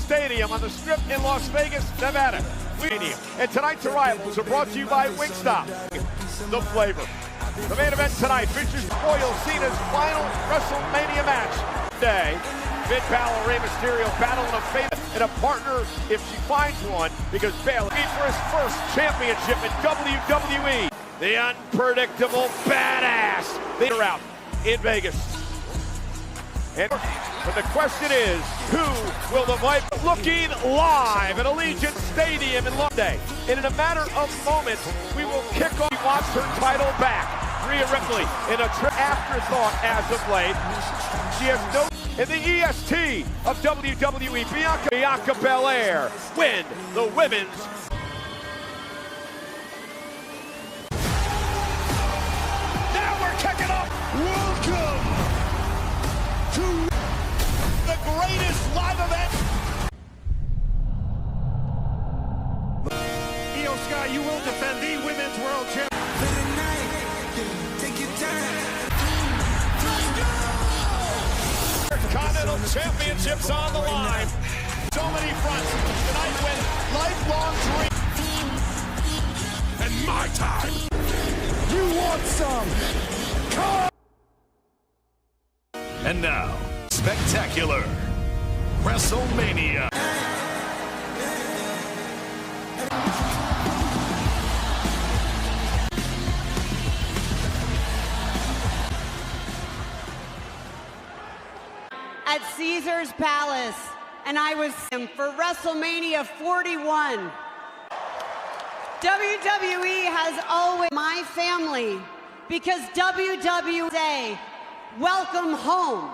Stadium on the Strip in Las Vegas, Nevada. And tonight's arrivals are brought to you by Wingstop, the flavor. The main event tonight features Royal Cena's final WrestleMania match. Today, Finn Balor, Rey Mysterio battling a fate and a partner if she finds one, because Balor needs for his first championship in WWE. The unpredictable badass. They're out in Vegas. But the question is, who will the Viper? Looking live at Allegiant Stadium in London. And in a matter of moments, we will kick off. She wants her title back. Rhea Ripley in a afterthought as of late. She has no. In the EST of WWE, Bianca Belair win the women's. Now we're kicking off. Welcome to the greatest live event. Io Sky, you will defend the Women's World Championship. Continental Championships on the line. So many fronts. Tonight with lifelong dream. And my time. You want some? Come! And now, spectacular WrestleMania. At Caesar's Palace, and I was for WrestleMania 41. WWE has always my family, because WWE say, welcome home.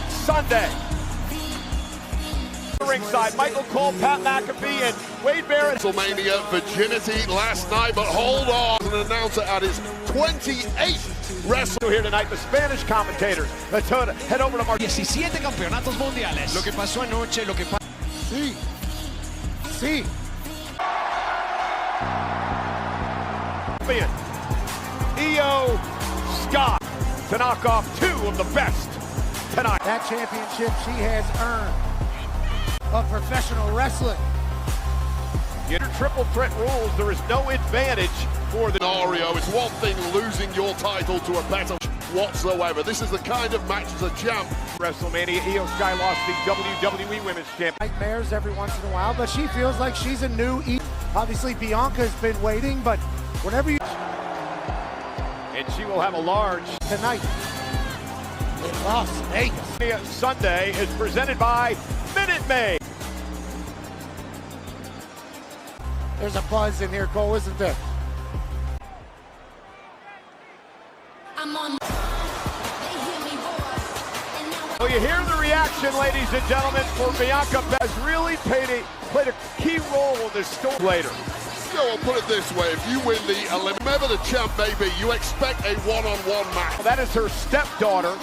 Sunday. Ringside, Michael Cole, Pat McAfee, and Wade Barrett. WrestleMania virginity last night, but hold on. An announcer at his 28th Wrestle here tonight, the Spanish commentators. Let's head over to 17 campeonatos mundiales. Lo que pasó anoche, lo que pasó. Sí. Sí. Io Sky to knock off two of the best tonight. That championship she has earned of professional wrestling. Under triple threat rules, there is no advantage for the scenario. It's one thing losing your title to a better whatsoever. This is the kind of match as a champ. WrestleMania, Io Sky lost the WWE Women's Champion. Nightmares every once in a while, but she feels like she's a new Obviously, Bianca's been waiting, but whenever you... And she will have a large tonight in Las Vegas. Sunday is presented by Minute Maid. There's a buzz in here, Cole, isn't there? I'm on. Well, you hear the reaction, ladies and gentlemen, for Bianca has really played a key role in this story later. So I'll put it this way, if you win the Elimination, whoever the champ may be, you expect a one-on-one match. Well, that is her stepdaughter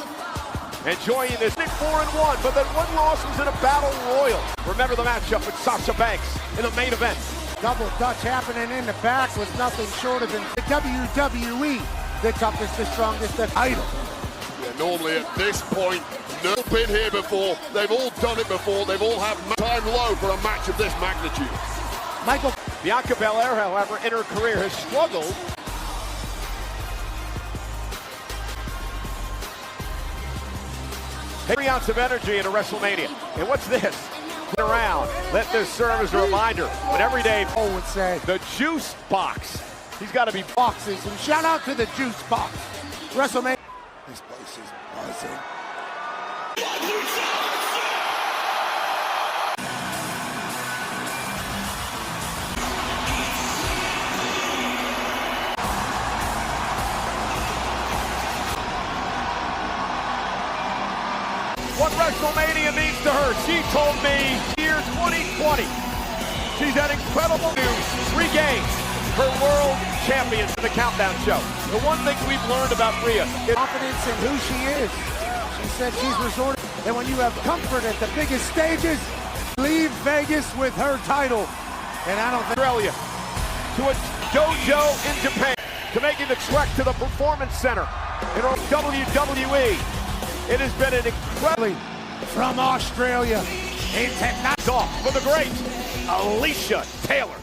enjoying this 4-1, but then one loss was in a battle royal. Remember the matchup with Sasha Banks in the main event. Double Dutch happening in the back was nothing short of the WWE, the toughest, the strongest, the title. Yeah, normally at this point, no been here before. They've all done it before. They've all had time low for a match of this magnitude. Michael. Bianca Belair, however, in her career has struggled. Every ounce of energy in a WrestleMania. And what's this? Around. Let this serve as a reminder. But every day, Cole would say, the juice box. He's got to be boxes. And shout out to the juice box. WrestleMania. This place is buzzing. What WrestleMania means to her, she told me, year 2020. She's had incredible news, regained her world champion in the Countdown show. The one thing we've learned about Rhea is confidence in who she is. She said she's resorted, and when you have comfort at the biggest stages, leave Vegas with her title. And I don't think Australia to a dojo in Japan. to making the trek to the Performance Center in WWE. It has been an incredible From Australia, international. off for the great Alicia Taylor.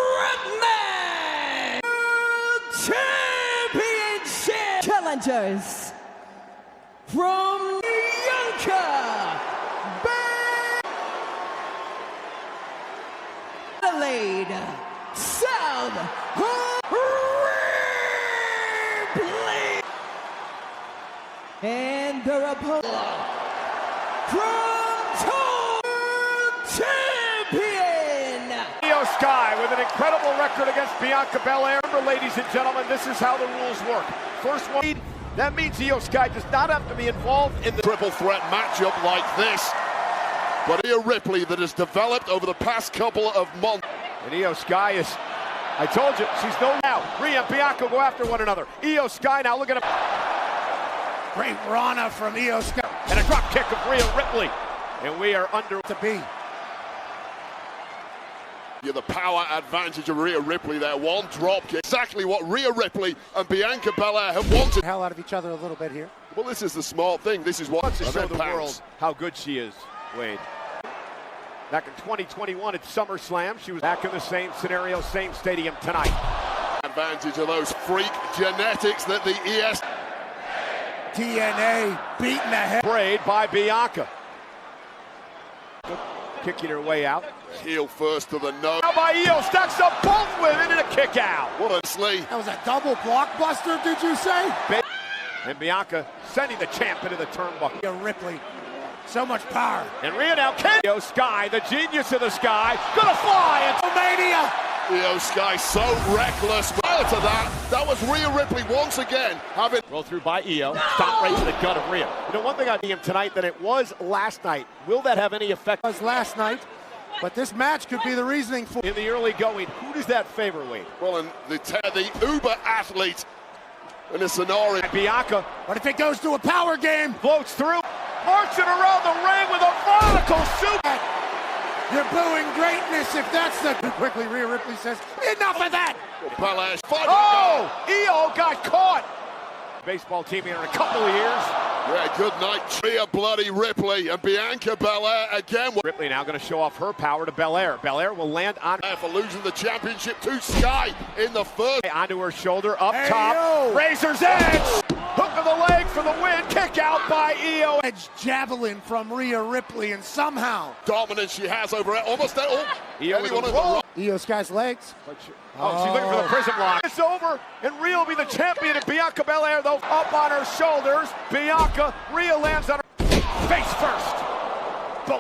Threatman Championship challengers from Bianca Adelaide South Ripley and their opponent from champion Io Sky with an incredible record against Bianca Belair. Remember, ladies and gentlemen, this is how the rules work. First one, that means Io Sky does not have to be involved in the Triple threat matchup like this. But Rhea Ripley that has developed over the past couple of months. And Io Sky is, I told you, she's no now. Rhea and Bianca go after one another. Io Sky now looking at Great Rana from Io Sky. and a drop kick of Rhea Ripley. And we are under To be. Yeah, the power advantage of Rhea Ripley there. One drop kick. Exactly what Rhea Ripley and Bianca Belair have wanted. Hell out of each other a little bit here. Well, this is the smart thing. This is what wants to and show then the pounce. world how good she is, Wade. Back in 2021 at SummerSlam, she was back in the same scenario, same stadium tonight. Advantage of those freak genetics that the ES. DNA beating the head. Braid by Bianca. Kicking her way out. Heel first to the nose. Now by Io, stacks up both women in a kick out. What a slee. That was a double blockbuster, did you say? And Bianca sending the champ into the turnbuckle. Rhea Ripley. So much power. And Rhea now can. Io Sky, the genius of the sky, gonna fly into Mania. Io Sky so reckless. Prior to that, that was Rhea Ripley once again having. roll through by Io. Stop right to the gut of Rhea. You know, one thing I see him tonight than it was last night. Will that have any effect? Was last night, but this match could be the reasoning for. In the early going, who does that favor, Wade? Well, and the uber athlete in a scenario. Bianca But if it goes to a power game, floats through, marching around the ring with a vertical super. you're booing greatness if that's the. Quickly, Rhea Ripley says, enough of that. Belair fighting. Oh, Io got caught. Baseball team here in a couple of years. Yeah, good night. Rhea bloody Ripley and Bianca Belair again. Ripley now going to show off her power to Belair. Belair will land on For losing the championship to Sky in the first. onto her shoulder, up Hey, top, yo. Razor's Edge, hook of the leg for the win, kick out by Io. Edge javelin from Rhea Ripley, and somehow Dominance she has over it. Almost there. Oh, Io with anyone a in the roll. rock. Io Sky's legs. Oh, she's looking for the prism lock. It's over, and Rhea will be the champion, and Bianca Belair, though, up on her shoulders. Bianca, Rhea lands on her face first.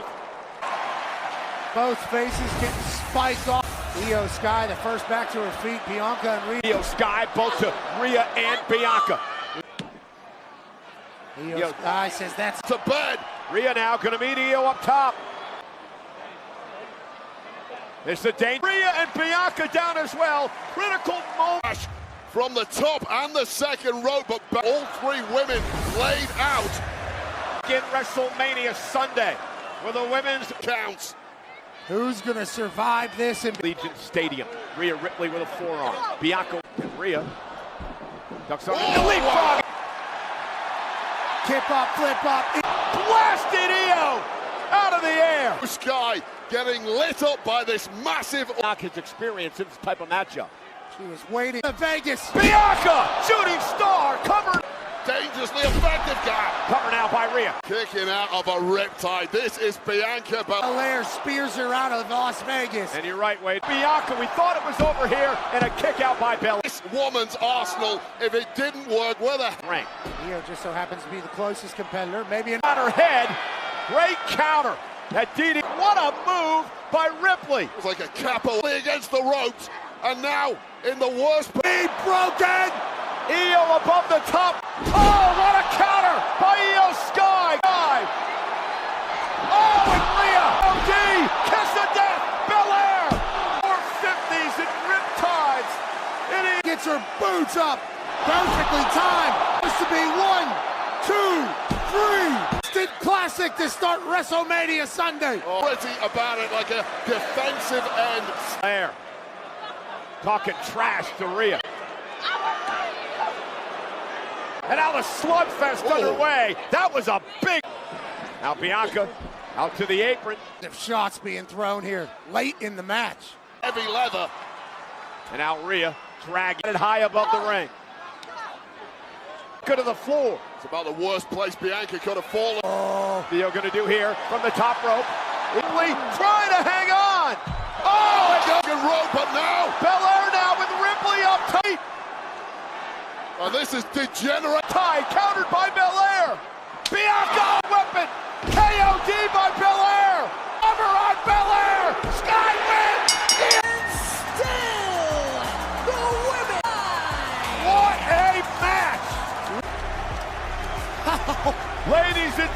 Both faces getting spiked off. Io Sky, the first back to her feet. Bianca and Rhea. Io Sky, both to Rhea and Bianca. Io Sky says that's To bed. Rhea now going to meet Io up top. It's the danger. Rhea and Bianca down as well. Critical moment. From the top and the second rope, but all three women laid out. In WrestleMania Sunday with the women's Counts. who's going to survive this. And Legion Stadium. Rhea Ripley with a forearm. Bianca and Rhea. Ducks on the leapfrog. tip up, flip up. Blasted Io out of the air. Sky getting lit up by this massive. Bianca's experience in this type of matchup. She was waiting. Vegas. Bianca, shooting star, covered. Dangerously effective guy. Cover now by Rhea. Kicking out of a riptide. This is Bianca Belair spears her out of Las Vegas. And you're right, Wade. Bianca, we thought it was over here, and a kick out by Belair. This woman's arsenal. If it didn't work, where the Ring. Io just so happens to be the closest competitor. Maybe On her head. Great counter. That DD. What a move by Ripley. It was like a capo against the ropes, and now in the worst. broken. Io above the top. Oh, what a counter by Io Sky. Oh, and Rhea. OD. Kiss of death. Belair. 450s and riptides. Gets her boots up. Perfectly timed. Supposed to be 1, 2, 3. Instant classic to start WrestleMania Sunday. Pretty about it like a defensive end. Belair. Talking trash to Rhea. And now the slugfest underway. That was a big... Now Bianca out to the apron. If shots being thrown here late in the match. Heavy leather. And now Rhea dragging it high above the ring. Go to the floor. It's about the worst place Bianca could have fallen. Theo gonna do here from the top rope. Ripley trying to hang on. Oh, and Good rope, but now Belair now with Ripley up tight. and this is degenerate. Tied, countered by Belair. Bianca weapon. KOD by Belair. Cover on Belair. Sky wins. Still the women. What a match. Ladies and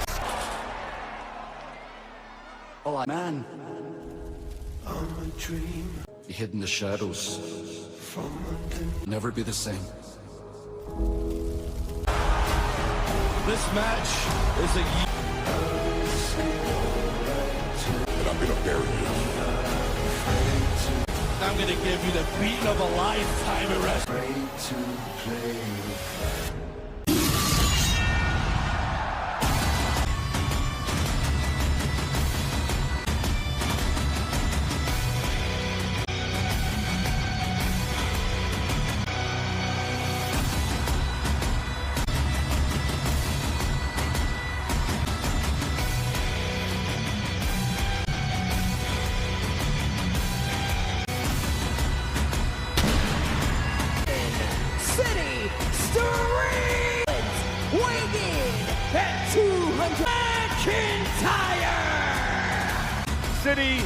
Man, you hid in the shadows. Never be the same. This match is a... I'm gonna give you the beat of a lifetime in wrestling. City Street weighing in at 200 McIntyre. City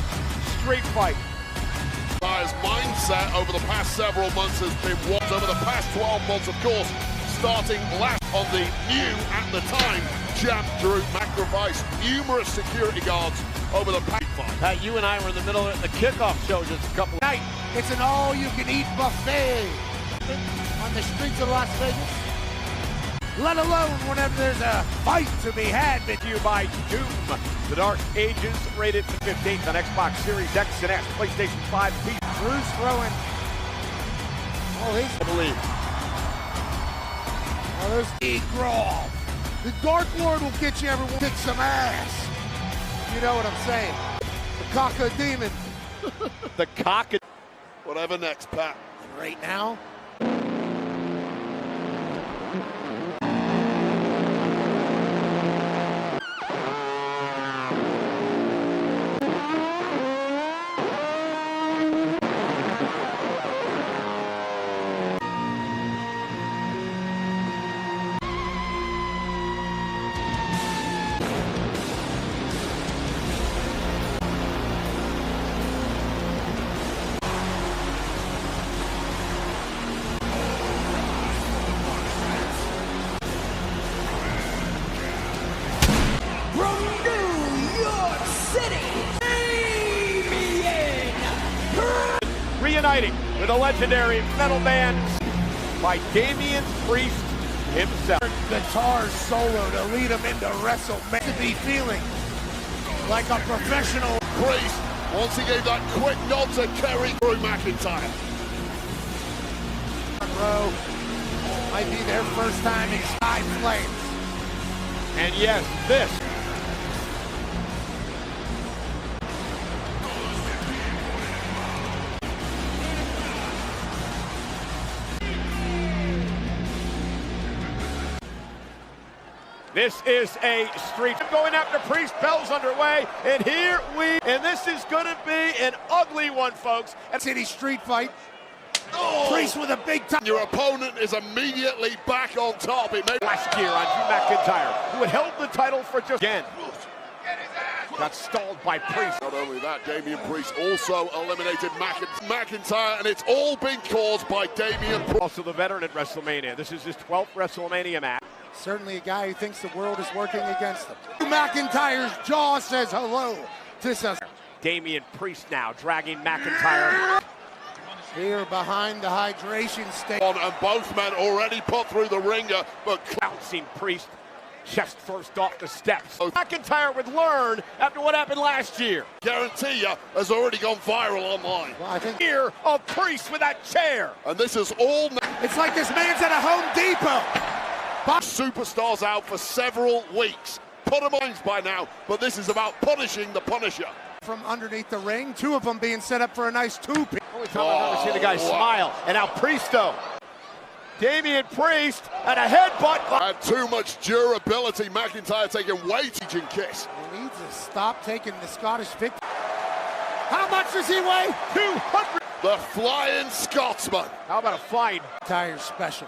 street fight. His mindset over the past several months has been what? Over the past 12 months, of course, starting last on the new, at the time, champ Drew sacrificed numerous security guards over the past fight. Pat, you and I were in the middle of the kickoff show just a couple nights. It's an all-you-can-eat buffet on the streets of Las Vegas. Let alone whenever there's a fight to be had. To you by Doom, The Dark Ages, rated 15th on Xbox Series X and S, PlayStation 5, PC. Drew's throwing. Oh, he's. I believe. Oh, there's the Brawl. The Dark Lord will get you everyone. Kick some ass. You know what I'm saying? The Caca Demon. The cock. Whatever next, Pat. Right now. From New York City, Reuniting with a legendary metal band by Damian Priest himself. Guitar solo to lead him into WrestleMania. To be feeling like a professional. Priest, once he gave that quick nod to Kerry Drew McIntyre. Row might be their first time in Sky Flames. And yes, this. This is a street going after Priest. Bell's underway, and and this is going to be an ugly one, folks. And City street fight. Priest with a big time. Your opponent is immediately back on top. It may last year on Drew McIntyre, who had held the title for just again. Got stalled by Priest. Not only that, Damian Priest also eliminated McIntyre, and it's all been caused by Damian Priest. Also the veteran at WrestleMania. This is his 12th WrestleMania match. Certainly a guy who thinks the world is working against him. McIntyre's jaw says hello to us. Damian Priest now dragging McIntyre. Here behind the hydration station. And both men already put through the ringer, but Bouncing Priest chest first off the steps. McIntyre would learn after what happened last year. guarantee you has already gone viral online. Well, I think Here of Priest with that chair. And this is all It's like this man's at a Home Depot. Superstars out for several weeks. Put them on by now, but this is about punishing the Punisher. From underneath the ring, two of them being set up for a nice two-piece. Only time I've ever seen the guy smile. And now Priesto. Damian Priest and a headbutt. And too much durability. McIntyre taking way too much kiss. He needs to stop taking the Scottish victory. How much does he weigh? 200. The Flying Scotsman. How about a flying? McIntyre's special.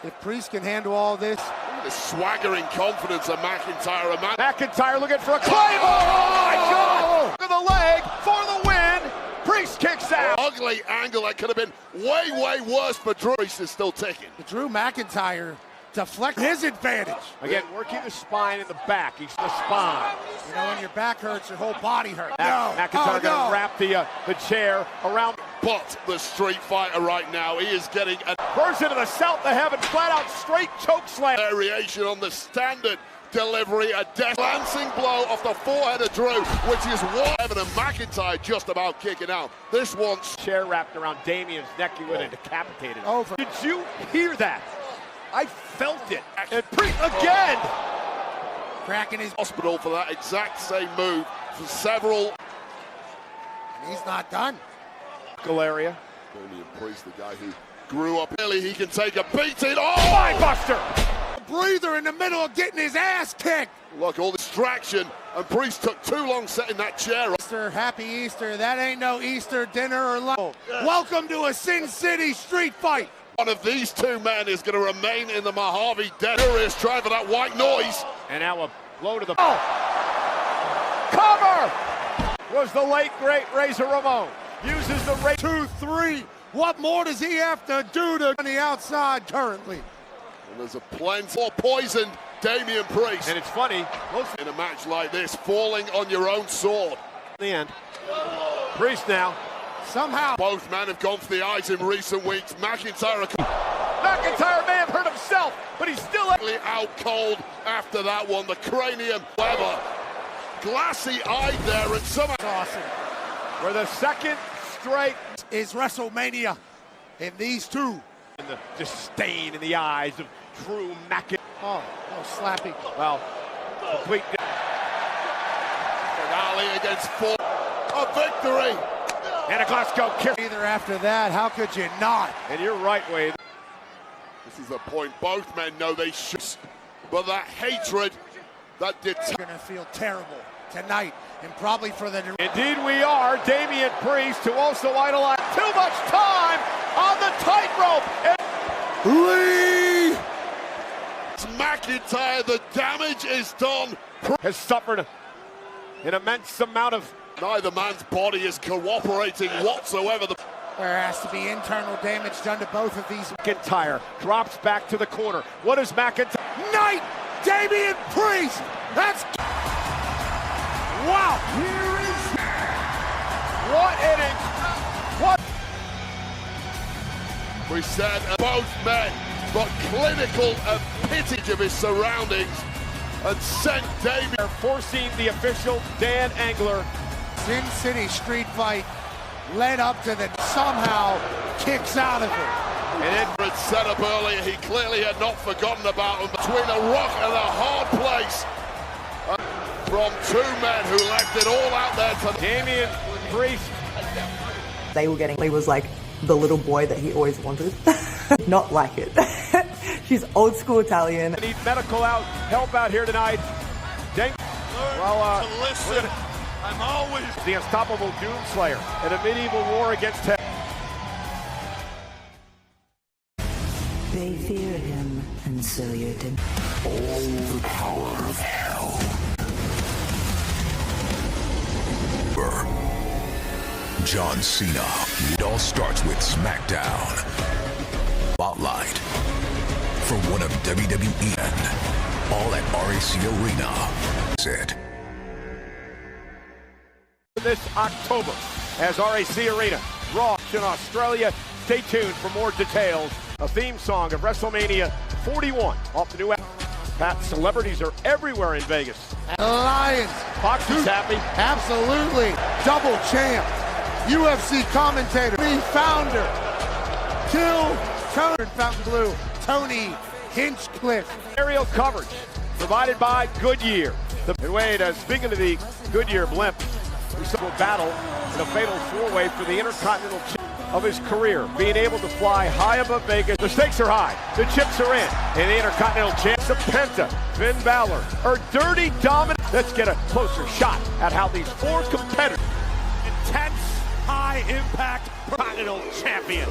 If Priest can handle all this. Look at the swaggering confidence of McIntyre. McIntyre looking for a claim. Oh my God! To the leg for the win. Priest kicks out. Ugly angle that could have been way, way worse, but Drew Priest is still ticking. Drew McIntyre deflect his advantage. Again, working the spine and the back. He's the spine. You know, when your back hurts, your whole body hurts. McIntyre going to wrap the chair around. But the Street Fighter right now, he is getting a burst into the south of heaven, flat out straight choke slam. Variation on the standard delivery, a glancing blow off the forehead of Drew, which is what Evan and McIntyre just about kicking out. This one's chair wrapped around Damian's neck. He would have decapitated. Over. Did you hear that? I felt it. And Priest again. Cracking his hospital for that exact same move for several. And he's not done. Area. Damian Priest, the guy who grew up. Really, he can take a beating. Oh, Spinebuster! A breather in the middle of getting his ass kicked. Look, all the distraction, and Priest took too long setting that chair up. Easter, happy Easter. That ain't no Easter dinner or lunch. Welcome to a Sin City street fight. One of these two men is going to remain in the Mojave Dead. Furious trying for that white noise. And now a blow to the cover was the late great Razor Ramon. Uses the 2-3. What more does he have to do to on the outside currently? And there's a plenty more poisoned Damian Priest. And it's funny, in a match like this, falling on your own sword. In the end, Priest now. Somehow. Both men have gone for the eyes in recent weeks. McIntyre may have hurt himself, but he's still out cold after that one. The cranium lever. Glassy-eyed there, and somehow awesome. For the second straight is WrestleMania, and these two. And the disdain in the eyes of Drew McIntyre. Oh, slapping. Well, complete. Finale against full. A victory. And a Glasgow kiss. Either after that, how could you not? And you're right, Wade. This is the point. Both men know they should. But that hatred, that did. You're going to feel terrible tonight, and probably for the. Indeed we are. Damian Priest, who also idolized too much time on the tightrope. Lee! It's McIntyre, the damage is done. Has suffered an immense amount of. Neither man's body is cooperating whatsoever. There has to be internal damage done to both of these. McIntyre drops back to the corner. What is McIntyre? Night! Damian Priest! That's. Wow! Here is. What inning? What? We said both men, but clinical epitome of his surroundings, and sent Damian. Forcing the official Dan Angler. Sin City street fight led up to the somehow kicks out of it. And Edward set up earlier, he clearly had not forgotten about him. Between a rock and a hard place. From two men who left it all out there to Damian Priest. They were getting, he was like the little boy that he always wanted. Not like it. She's old school Italian. Need medical help out here tonight. Well, listen. I'm always the unstoppable Doomslayer in a medieval war against hell. They fear him, and so you did. All the power of hell. John Cena. It all starts with Smackdown. Spotlight for one of WWE and all at RAC Arena. Said. This October as RAC Arena. Raw in Australia. Stay tuned for more details. A theme song of WrestleMania 41 off the new album. Pat, celebrities are everywhere in Vegas. Lions. Foxy's happy. Absolutely. Double champ. UFC commentator. Founder. Till Tony Fontainebleau, Tony Hinchcliffe. Aerial coverage provided by Goodyear. And Wade, speaking of the Goodyear blimp, we saw a battle in a fatal four-way for the Intercontinental Chip of his career, being able to fly high above Vegas. The stakes are high, the chips are in, and the Intercontinental Champ, the Penta, Finn Balor, or Dirty Dominant. Let's get a closer shot at how these four competitors. Intense, high-impact Continental Champion.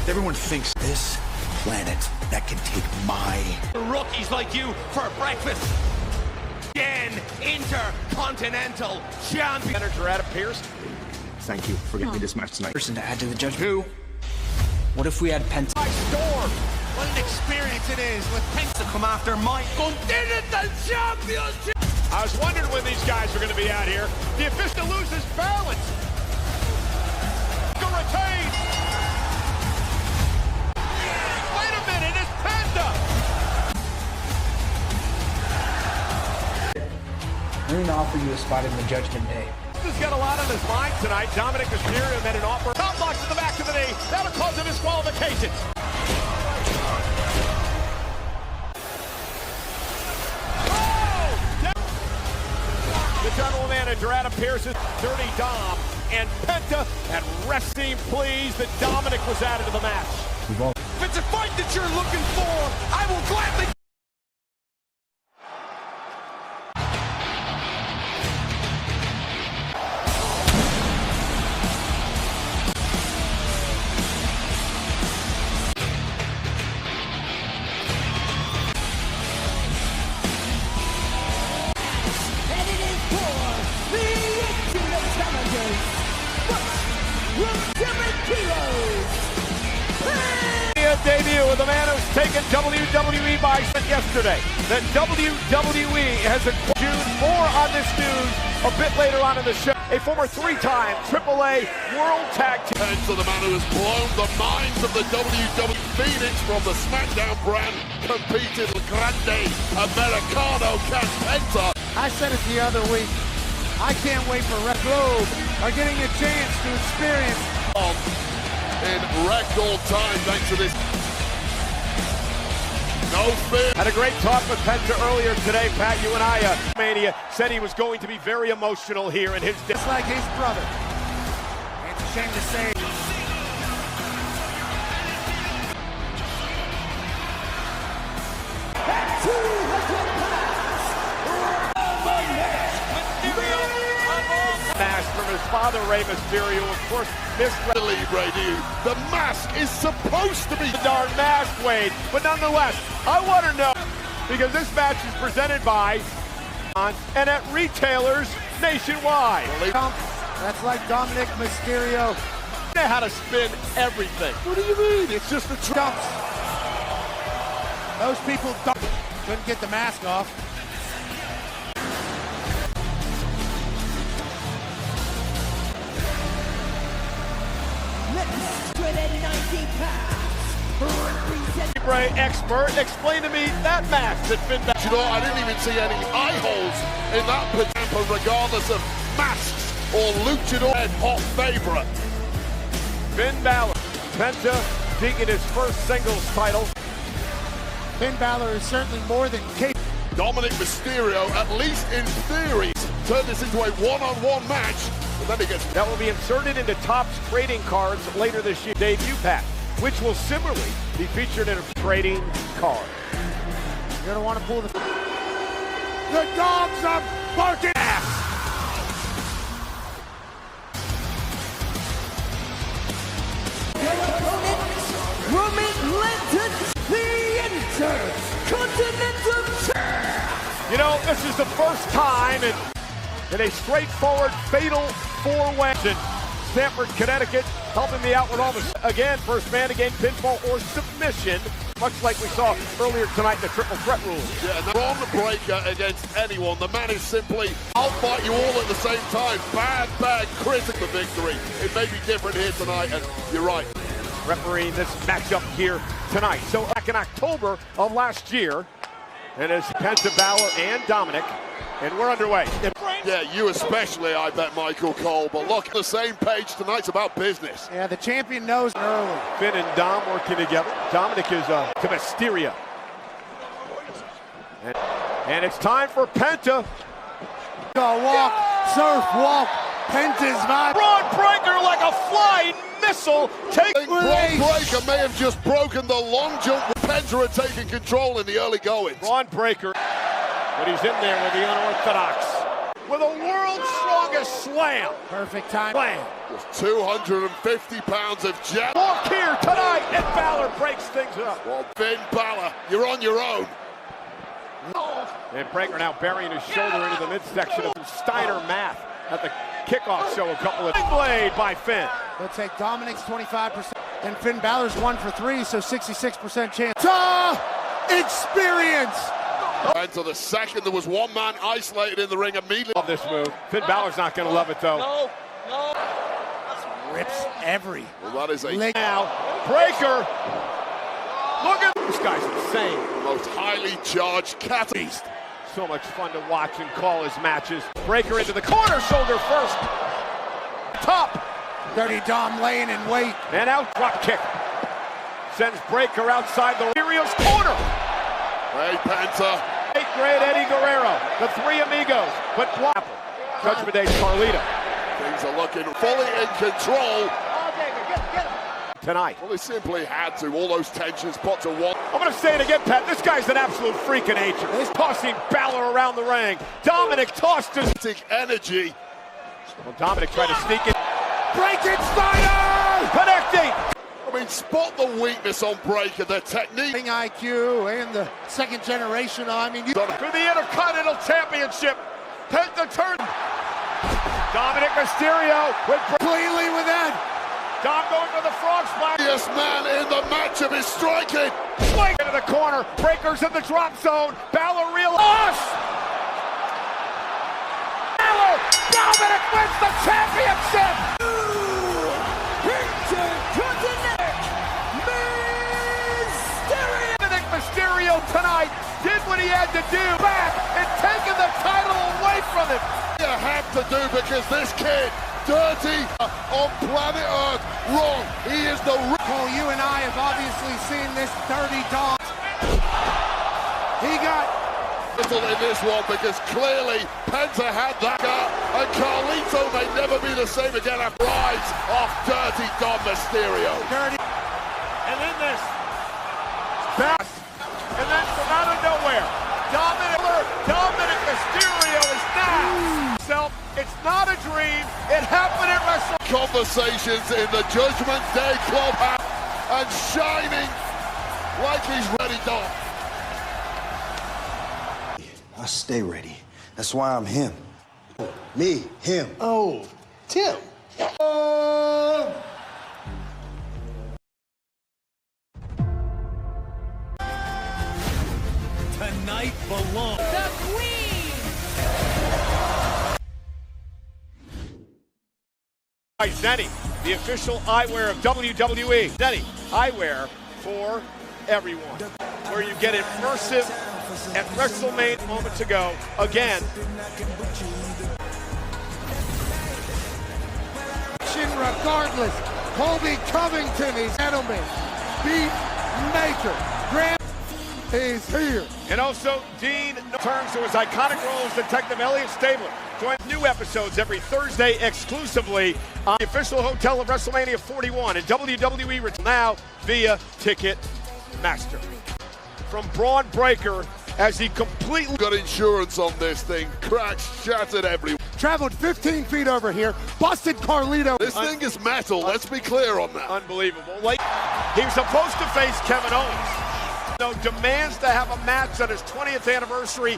Everyone thinks this planet that can take my Rookies like you for breakfast. Again, Intercontinental Champion. Manager Adam Pearce. Thank you for getting me this match tonight. Person to add to the judge. Who? What if we had Penta? Storm. What an experience it is with Penta come after my Continental Championship. I was wondering when these guys were going to be out here. The official loses balance. Retains. Wait a minute, it's Penta. We're going to offer you a spot in the Judgment Day. He's got a lot on his mind tonight. Dominic Mysterio made an offer. Top box to the back of the knee. That'll cause him disqualification. The general manager, Adam Pearce, Dirty Dom, and Penta, and resting please that Dominic was added to the match. If it's a fight that you're looking for, I will gladly. Debut with a man who's taken WWE by yesterday. That WWE has June. More on this news a bit later on in the show. A former three-time AAA World Tag Team. And to the man who has blown the minds of the WWE Phoenix from the Smackdown brand, competed with Grande Americano Cat Penta. I said it the other week. I can't wait for Red Globe are getting a chance to experience in record time thanks to this. No fear. Had a great talk with Penta earlier today, Pat. You and I, Mania, said he was going to be very emotional here in his day. just like his brother. It's a shame to say. Mask from his father, Rey Mysterio, of course, The mask is supposed to be the darn mask, Wade. But nonetheless, I want to know, because this match is presented by and at retailers nationwide. That's like Dominic Mysterio. They know how to spin everything. What do you mean? It's just the Dumps. Those people couldn't get the mask off. Ray expert, explain to me that match that Finn Balor. You know, I didn't even see any eye holes in that pajama, regardless of masks or luchador hot favorite. Finn Balor, Penta taking his first singles title. Finn Balor is certainly more than capable. Dominic Mysterio, at least in theory, turned this into a one-on-one match, and then he gets. That will be inserted into Topps trading cards later this year. Debut pack, which will similarly be featured in a trading card. You're gonna want to pull the dogs are barking ass. You know, this is the first time in a straightforward fatal four-way in Stamford, Connecticut, helping me out with all this. Again, first man to gain pinfall or submission, much like we saw earlier tonight in the triple threat rules. Yeah, and they're on the breaker against anyone. The man is simply, I'll fight you all at the same time. Bad, critical victory. It may be different here tonight, and you're right. Refereeing this matchup here tonight. So back in October of last year, and it's Penta, Balor, and Dominic, and we're underway. Yeah, you especially, I bet, Michael Cole. But look, the same page tonight's about business. Yeah, the champion knows early. Finn and Dom working together. Dominic is to Mysterio. And it's time for Penta. Walk, surf, walk. Penta's vibe. Braun Breaker like a flying missile. Braun Breaker may have just broken the long jump. Penta had taken control in the early goings. Braun Breaker, but he's in there with the unorthodox. With a world's strongest slam. Perfect time. Slam. Just 250 pounds of jab. Walk here tonight, and Balor breaks things up. Well, Finn Balor, you're on your own. And Breaker now burying his shoulder into the midsection of Steiner math at the kickoff show. A couple of blade by Finn. Let's take Dominic's 25%, and Finn Balor's 1 for 3, so 66% chance. Experience. And to the second, there was one man isolated in the ring immediately. Love this move. Finn Balor's not going to love it though. No. Rips every. Well, that is a leg. Now Breaker. Look at this guy's insane. most highly charged catalyst. So much fun to watch and call his matches. Breaker into the corner, shoulder first. Top. Dirty Dom laying in wait. And out, drop kick. Sends Breaker outside the Mysterio's corner. Hey, Penta. Eighth grade Eddie Guerrero, the three amigos, but block. Judgment Day's Carlito. Things are looking fully in control. Tonight. Well, they simply had to. All those tensions put to one. I'm going to say it again, Pat. This guy's an absolute freak of nature. He's tossing Balor around the ring. Dominic tossed his energy. Well, Dominic tried to sneak it. Breaking Steiner! Connecting! I mean, spot the weakness on Breaker, the technique. IQ and the second generation. I mean, for the Intercontinental Championship. Penta turn. Dominic Mysterio with completely with that. Dom going for the frog splash. Yes, man in the match of his striking. Swing into the corner. Breaker's in the drop zone. Balor realizes. Balor! Dominic wins the championship! Dominic Mysterio tonight did what he had to do. Back and taking the title away from him. You have to do because this kid, dirty on planet Earth, wrong. He is the Cole, you and I have obviously seen this dirty dog. He got little in this one because clearly Penta had that and Carlito may never be the same again after rides off dirty Dom Mysterio. Dirty. And then this pass. And then from out of nowhere, Dominic Mysterio is now. It's not a dream. It happened at WrestleMania. Conversations in the Judgment Day clubhouse and shining like he's ready, Dom. I stay ready. That's why I'm him. Me, him. Oh, Tim. Tonight belongs the Queen. By Zenny, the official eyewear of WWE. Zenny, eyewear for everyone. Where you get immersive at WrestleMania moments ago. Again. Regardless, Colby Covington is gentleman. Beat Maker. Graham is here. And also, Dean returns to his iconic role as Detective Elliot Stabler. Joins new episodes every Thursday exclusively on the official hotel of WrestleMania 41 and WWE now via Ticketmaster. From Braun Breaker as he completely got insurance on this thing, cracks shattered everywhere. Traveled 15 feet over here, busted Carlito. This thing is metal, let's be clear on that. Unbelievable. Like, he was supposed to face Kevin Owens. No, demands to have a match on his 20th anniversary.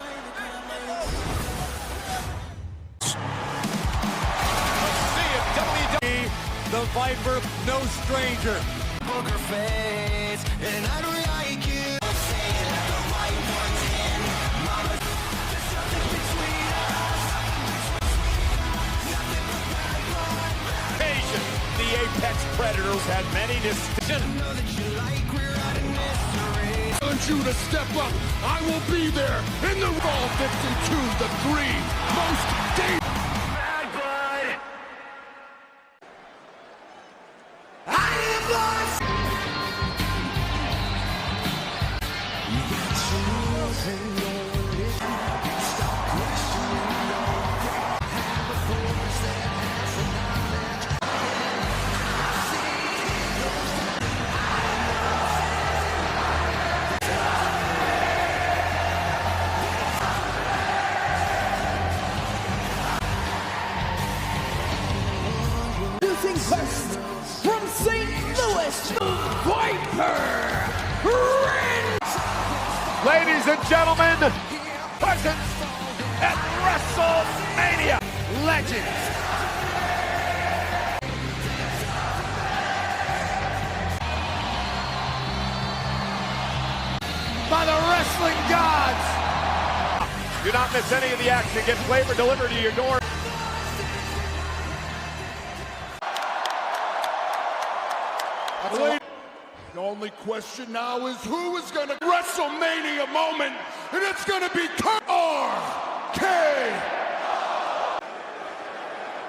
WWE, the Viper, no stranger. Poker face, and I don't like you. The Apex Predators had many decisions. I want you to step up. I will be there in the Raw 52, the 3 most dangerous. Ladies and gentlemen, present at WrestleMania, legends. By the wrestling gods. Do not miss any of the action. Get flavor delivered to your door. The only question now is who is going to WrestleMania moment, and it's going to be RK.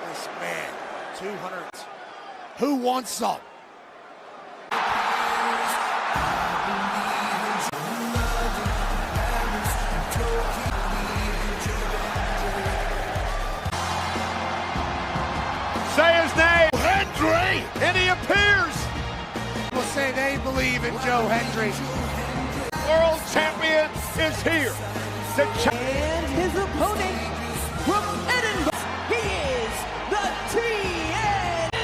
This man, 200. Who wants some? Say his name, Hendry, and he appears. People say they believe in Joe Hendry. World champion is here. And his opponent from Edinburgh, he is the TNT.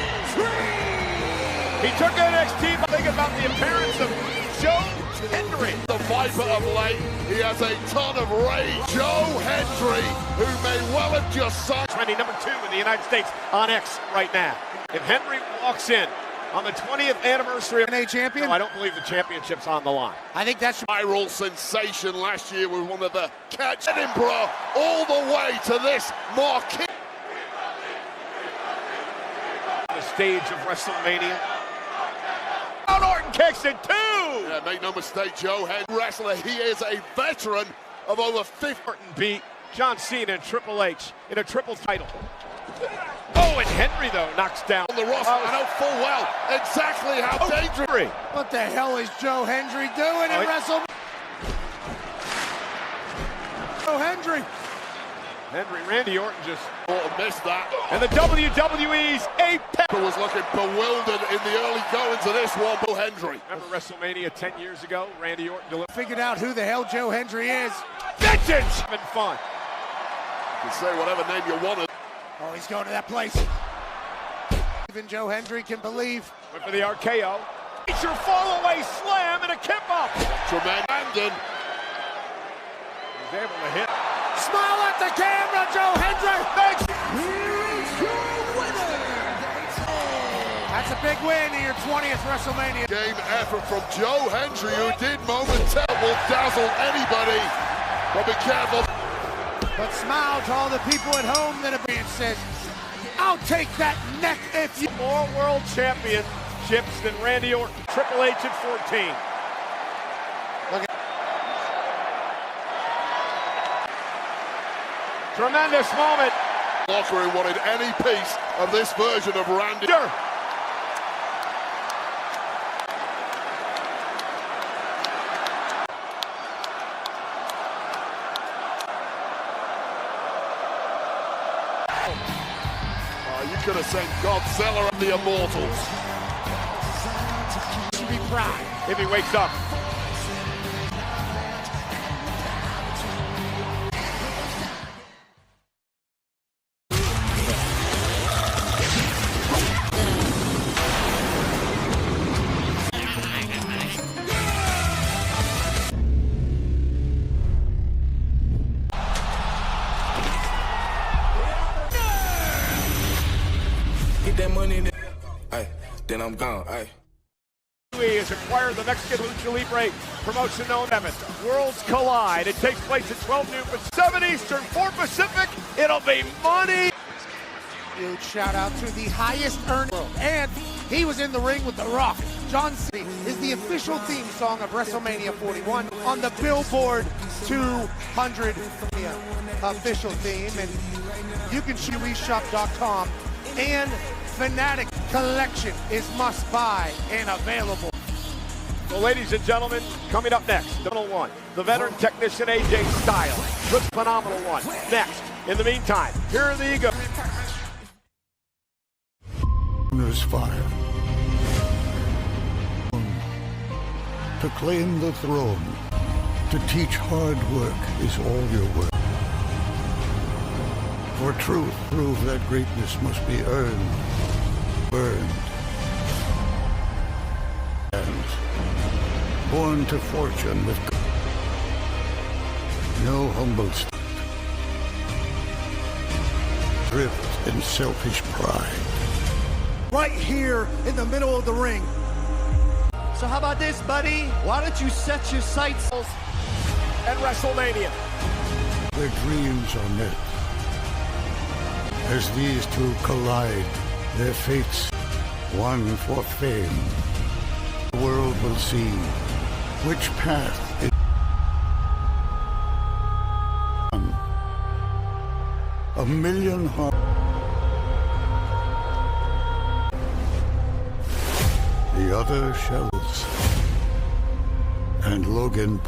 He took NXT, but think about the appearance of Joe Hendry. The Viper of late, he has a ton of rage. Joe Hendry, who may well have just signed. Trending number 2 in the United States on X right now. If Hendry walks in on the 20th anniversary of NXT champion, no, I don't believe the championship's on the line. I think that's Viral sensation last year with one of the catch Edinburgh all the way to this marquee. The stage of WrestleMania. Orton kicks it too. Yeah, make no mistake, Joe Hendry, wrestler, he is a veteran of over 50. Orton beat John Cena and Triple H in a triple title. Oh, and Henry, though, knocks down On the roster, I know full well exactly how dangerous. what the hell is Joe Hendry doing at WrestleMania? Joe Hendry. Randy Orton just Missed that. and the WWE's Apex. Was looking bewildered in the early goings of this one, Joe Hendry. Remember WrestleMania 10 years ago? Randy Orton delivered. Figured out who the hell Joe Hendry is. Vintage! Having fun. You can say whatever name you want. Oh, he's going to that place. Even Joe Hendry can believe. Went for the RKO. Feature fall-away slam and a kip-up. Tremendous. Brandon. He's able to hit. Smile at the camera, Joe Hendry. Thanks. Here's your winner. That's a big win in your 20th WrestleMania. Game effort from Joe Hendry, who did momentarily will dazzle anybody. But be careful. But smile to all the people at home that have been says, I'll take that neck if you. More world championships than Randy Orton. Triple H at 14. Tremendous moment. Locker room wanted any piece of this version of Randy. You could have sent Godzilla and the Immortals. should be proud. If he wakes up. That money in there. Ay, then I'm gone. Ay. WWE has acquired the Mexican Lucha Libre promotion known as Worlds Collide. It takes place at 12 noon, but 7 Eastern, 4 Pacific. It'll be money. Huge shout out to the highest earner, and he was in the ring with The Rock. John Cena is the official theme song of WrestleMania 41 on the Billboard 200 official theme, and you can see reshop.com. And Fanatic Collection is must buy and available. Well, ladies and gentlemen, coming up next, Phenomenal One, the veteran technician AJ Styles. Looks Phenomenal One next. In the meantime, here are the Eagles. There's fire. To claim the throne, to teach hard work is all your work. For truth, prove that greatness must be earned, burned, and born to fortune with no humble drift and selfish pride. Right here in the middle of the ring. So how about this, buddy? Why don't you set your sights And WrestleMania. Their dreams are met. As these two collide, their fates, one for fame. The world will see which path is on. A million hearts. The other shells. And Logan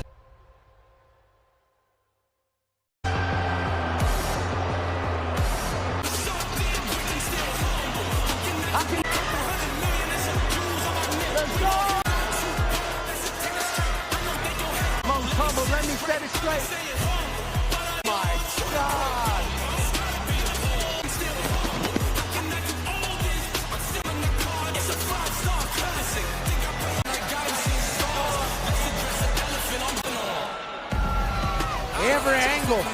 let me set it straight. My God. Every angle.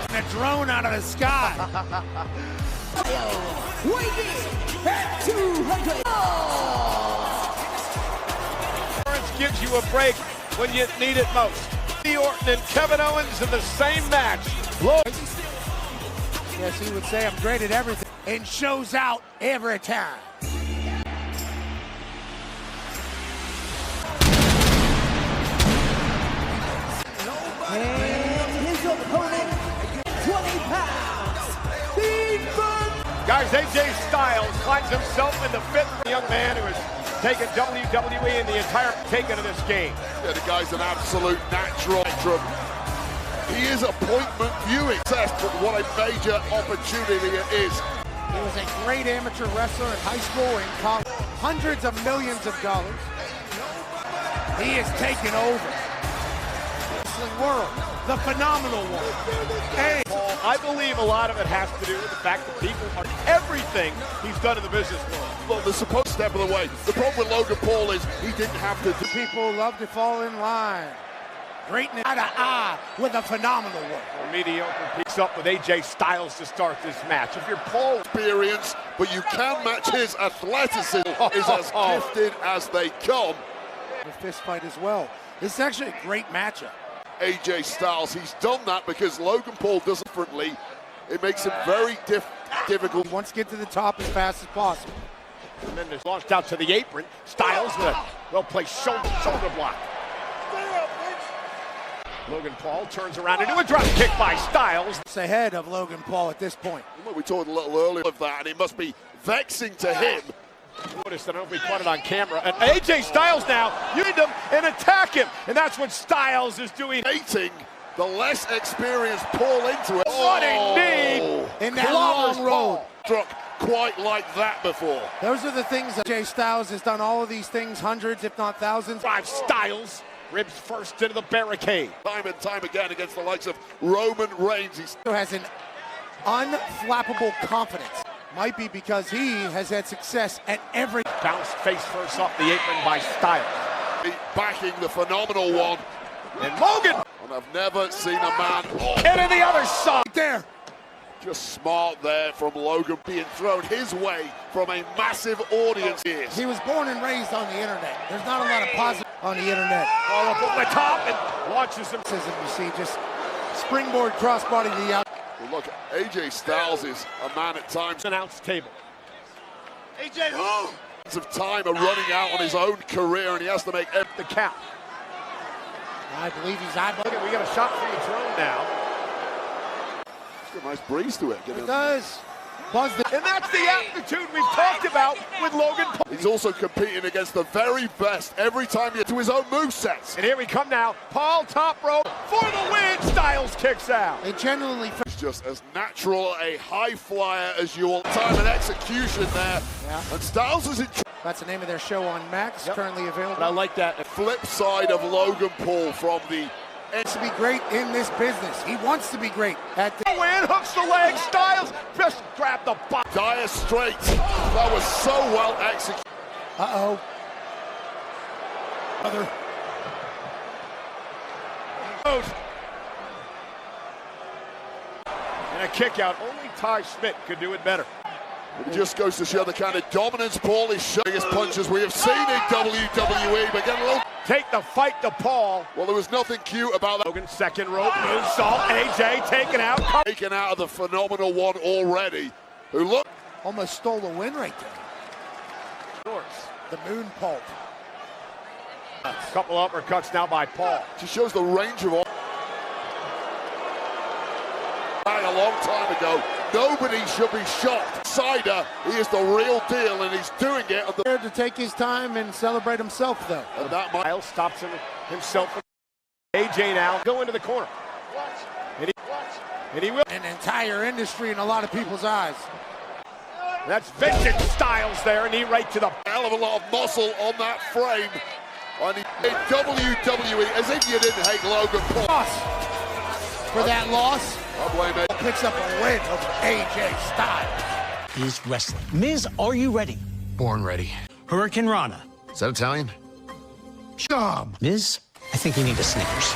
A drone out of the sky. Gives you a break when you need it most. Randy Orton and Kevin Owens in the same match. Yes, he would say I'm great at everything and shows out every time. And his opponent, 20 pounds. Guys, AJ Styles finds himself in the fifth. Young man who has taken WWE and the entire taken of this game. Yeah, the guy's an absolute natural. He is appointment viewing, but what a major opportunity it is. He was a great amateur wrestler in high school and college. Hundreds of millions of dollars. He is taking over. Wrestling world, the phenomenal one. Hey, Paul, I believe a lot of it has to do with the fact that people are everything he's done in the business world. Well, the supposed step of the way. The problem with Logan Paul is he didn't have to do. People love to fall in line. Greatness eye to eye with a phenomenal one. Well, mediocre picks up with AJ Styles to start this match. If you're Paul, Experience, but you can match his athleticism. Is as gifted as they come. A fist fight as well. This is actually a great matchup. AJ Styles, he's done that because Logan Paul does it differently. It makes him very difficult. He wants to get to the top as fast as possible. and then it's launched out to the apron. Styles with a well-placed shoulder block. Logan Paul turns around into a drop kick by Styles. It's ahead of Logan Paul at this point. Well, we talked a little earlier of that, and it must be vexing to him. Notice that I don't know if we caught it on camera. And AJ Styles now used him and attack him, and that's what Styles is doing. Hating the less experienced Paul into it. Running knee in that long road. Struck quite like that before. Those are the things that AJ Styles has done. All of these things, hundreds, if not thousands. Drive Styles. Ribs first into the barricade. Time and time again against the likes of Roman Reigns. He still has an unflappable confidence. Might be because he has had success at every... Bounced face first off the apron by Styles. Backing the phenomenal one. And Logan! And I've never seen a man... Hit on the other side! There! Just smart there from Logan, being thrown his way from a massive audience. He was born and raised on the internet. There's not a lot of positive on the internet. All up over the top and launches him. You see, just springboard crossbody to the out. Well, look, AJ Styles is a man at times. Announce table. AJ who? Of time are running out on his own career, and he has to make the count. I believe he's eyeballing. We got a shot from the throne now. It's got a nice breeze to it. It does. And that's the aptitude we've talked about with Logan Paul. He's also competing against the very best every time he to his own movesets. And here we come now. Paul top rope for the win. Styles kicks out. They genuinely... It's just as natural a high flyer as you will. Time and execution there. Yeah. And Styles is in... That's the name of their show on Max, currently available. And I like that. Flip side of Logan Paul from the to be great in this business. He wants to be great at the win, hooks the leg, Styles just grabbed the bottom. Dire Straits. That was so well executed. Uh-oh. Other. And a kick out. Only Ty Schmidt could do it better. It just goes to show the kind of dominance Paul is showing. Biggest punches we have seen in WWE, but getting a little... Take the fight to Paul. Well, there was nothing cute about that. Logan, second rope, moonsault, AJ taken out. Taken out of the phenomenal one already. Who look... Almost stole a win right there. The moon pulp. A couple uppercuts now by Paul. Just shows the range of all. A long time ago, nobody should be shocked. Sider, he is the real deal, and he's doing it. There to take his time and celebrate himself, though. And that Miles stops himself. AJ now go into the corner. And he will. An entire industry in a lot of people's eyes. That's vintage Styles there, knee right to the... Hell of a lot of muscle on that frame. On the WWE, as if you didn't hate Logan Paul. For that loss, I blame it. Picks up a win over AJ Styles. Is wrestling. Miz, are you ready? Born ready. Hurricane Rana. Is that Italian? Job. Miz, I think you need a Snickers.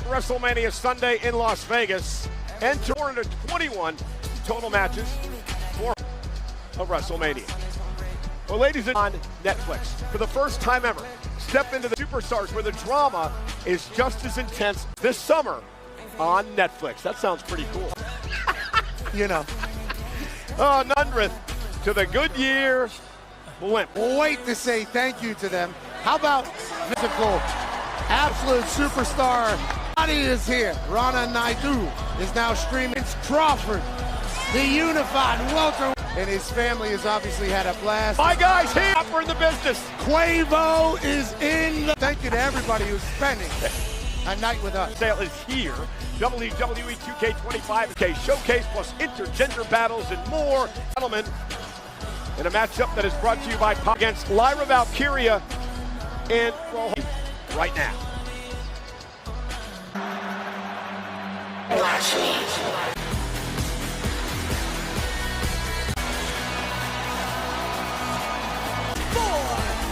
WrestleMania Sunday in Las Vegas. And 221 total matches for WrestleMania. Well, ladies and on Netflix, for the first time ever, step into the Superstars where the drama is just as intense this summer on Netflix. That sounds pretty cool. You know. Oh, 100th to the Goodyear blimp. We'll wait to say thank you to them. How about physical, absolute superstar? Body is here. Rana Naidu is now streaming. It's Crawford, the unified welter, and his family has obviously had a blast. My guy's here. We're in the business. Quavo is in. Thank you to everybody who's spending a night with us. Sale is here. WWE 2K25 Showcase plus intergender battles and more. Gentlemen, in a matchup that is brought to you by Pop against Lyra Valkyria and right now. Watch me.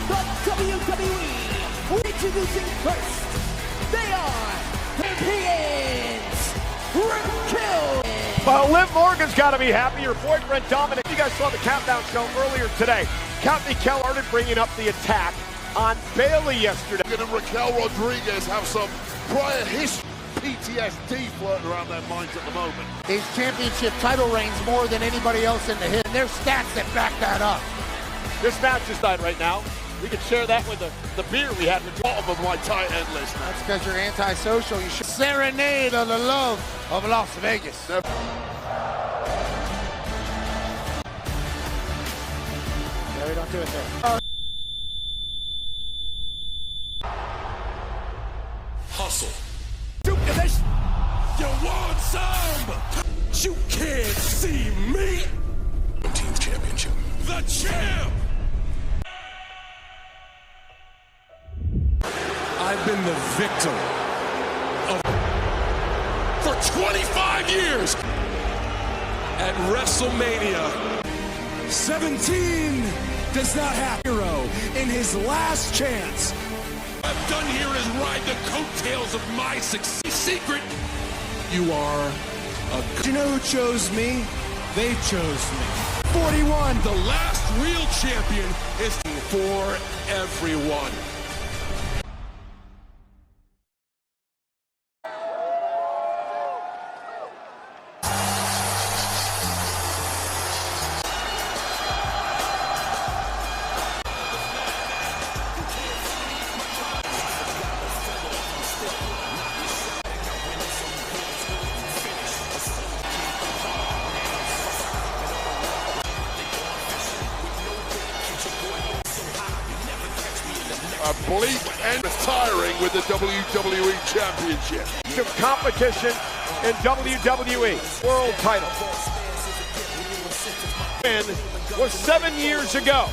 For the WWE, introducing first, they are champions, Raquel. Well, Liv Morgan's got to be happy. Your boyfriend Dominic. You guys saw the Countdown show earlier today. Courtney Keller started bringing up the attack on Bayley yesterday. And Raquel Rodriguez have some prior history. PTSD floating around their minds at the moment. His championship title reigns more than anybody else in the hit, and there's stats that back that up. This match is done right now. We can share that with the beer we had at the bottom of my tight end list. That's because you're antisocial. You should serenade on the love of Las Vegas. Never. No, we don't do it there. Hustle. You want some? You can't see me. Team's championship. The champ. I've been the victim of for 25 years at WrestleMania. 17 does not have hero in his last chance. What I've done here is ride the coattails of my success. Secret, you are a... You know who chose me? They chose me. 41, the last real champion is for everyone. A bleak and retiring with the WWE Championship. Some competition in WWE World title. Win was 7 years ago.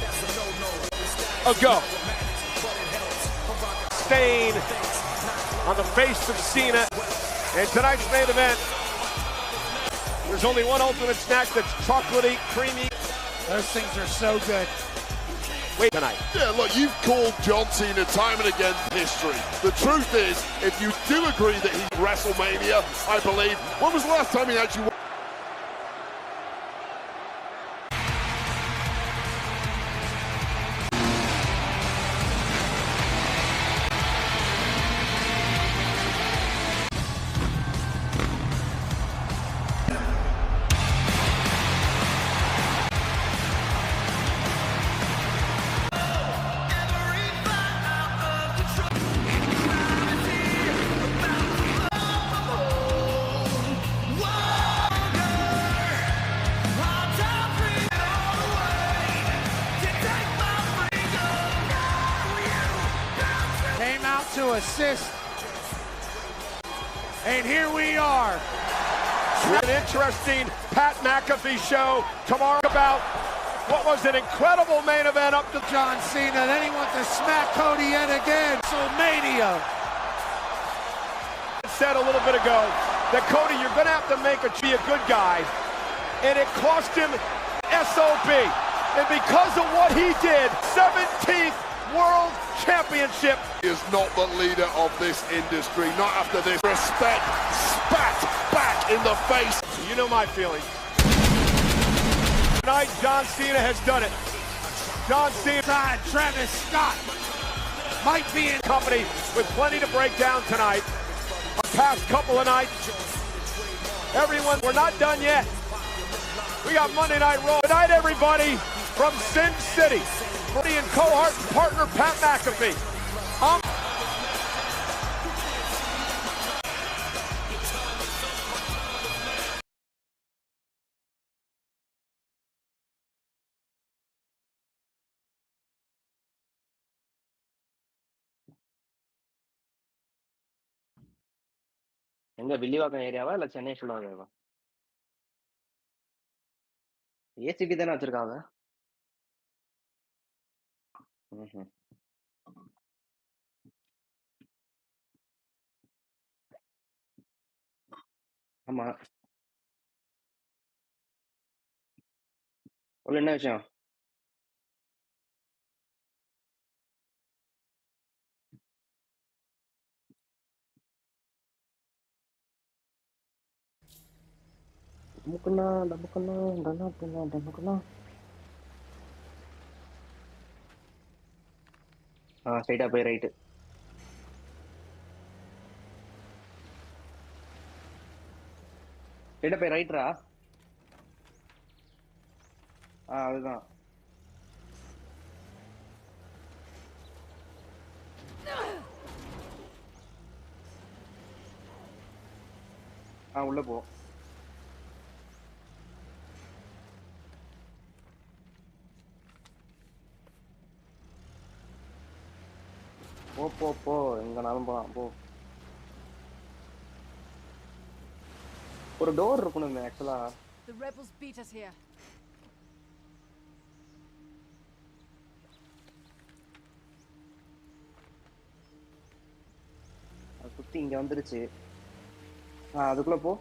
Stain on the face of Cena. And tonight's main event, there's only one ultimate snack that's chocolatey, creamy. Those things are so good. Wait tonight. Yeah, look, you've called John Cena time and again history. The truth is, if you do agree that he's WrestleMania, I believe, when was the last time he actually... To assist, and here we are. An interesting Pat McAfee show tomorrow about what was an incredible main event up to John Cena. Then he wants to smack Cody yet again. WrestleMania. Said a little bit ago that Cody, you're going to have to be a good guy, and it cost him SOB. And because of what he did, 17th World Championship. He is not the leader of this industry, not after this. Respect spat back in the face. You know my feelings. Tonight, John Cena has done it. John Cena. Travis Scott might be in company with plenty to break down tonight. Our past couple of nights. Everyone, we're not done yet. We got Monday Night Raw. Good night, everybody, from Sin City. And co-heart and partner Pat McAfee. எங்க வில்லிவாக்கம் ஏரியாவா இல்ல Chennai ஃபுல்லாவேவா? ACP தானே வச்சிருக்காங்க. ஆமா. உள்ள என்ன விஷயம்? ஸ்ட்ரைட்டா போய் ரைட்டு. ஸ்ட்ரைட்டா போய் ரைட்ரா. அதுதான். உள்ள போ. போ போ போ, எங்கனாலும் போலாம் போ. ஒரு டோர் இருக்கணும் ஆக்சுவலா. The rebels beat us here. சுத்தி இங்க வந்துருச்சு. அதுக்குள்ள போ.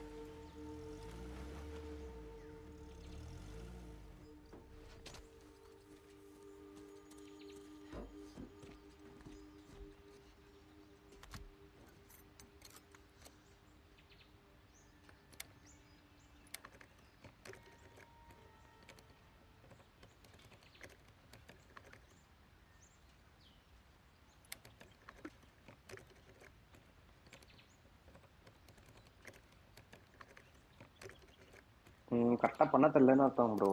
கரெக்டா பண்ண தெரியலன்னு அர்த்தம் ப்ரோ.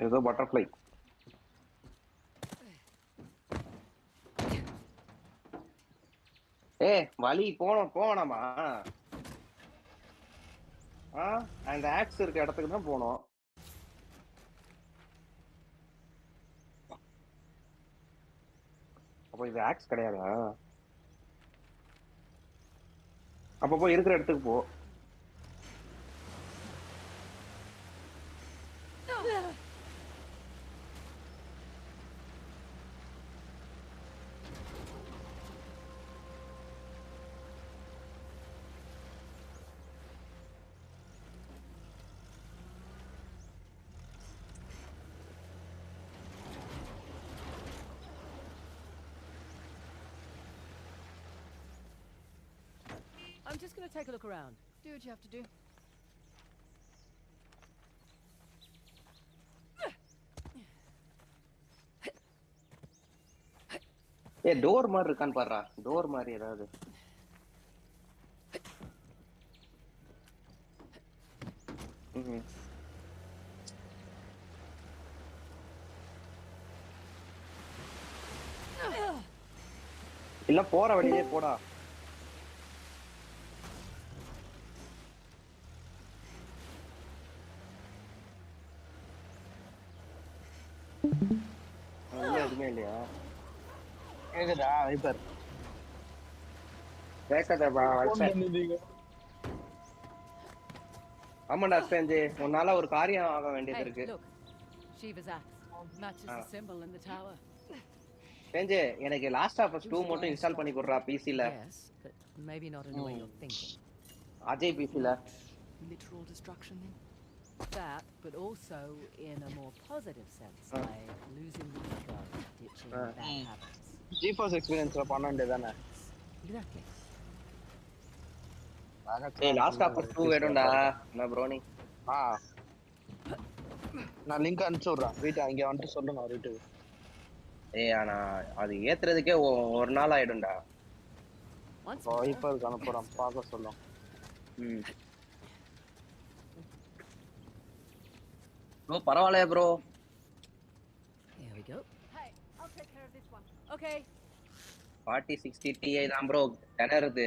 ஏதோ பட்டர்ஃப்ளை. வலி போனாமா? அந்த ஆக்ஸ் இருக்க இடத்துக்கு தான் போனோம். அப்போ இது ஆக்ஸ் கிடையாதா? அப்போ போய் இருக்கிற இடத்துக்கு போ. I'm just going to take a look around. Do what you have to do. Door மாதிரி இருக்கான்னு பாருடா. டோர் மாதிரி ஏதாவது. இல்ல போற வழியே போடா. எதுவுமே இல்லையா? கேக்குதா வைப்பர்? கேட்கதா? ஆமாண்டா ஸ்பேஞ்சு, உன்னால ஒரு காரியம் ஆக வேண்டியது இருக்கு. ஸ்பேஞ்சு, எனக்கு லாஸ்ட் ஆஃப் அஸ் 2 மட்டும் இன்ஸ்டால் பண்ணி கொடுறா பிசில. Ajay பிசில. That, but also in a more positive sense, like losing the ego, ditching bad habits. GeForce experience பண்ண வேண்டியதானே? Exactly. லாஸ்ட் ஆஃப் அஸ் 2 வேணும்டா. நான் ப்ரோனி. நான் லிங்க் அனுப்பிச்சு விடுறேன். வீட்டு அங்க வந்து சொல்லுங்க வீட்டுக்கு. ஆனா அது ஏத்துறதுக்கே ஒரு நாள் ஆயிடும்டா. இப்போ அனுப்புறேன், பார்க்க சொல்லும். ப்ரோ பரவாயில்லையா bro? Here we go. Hey, I'll take care of this one. Okay. 4060 Ti தான் ப்ரோ திணறுது.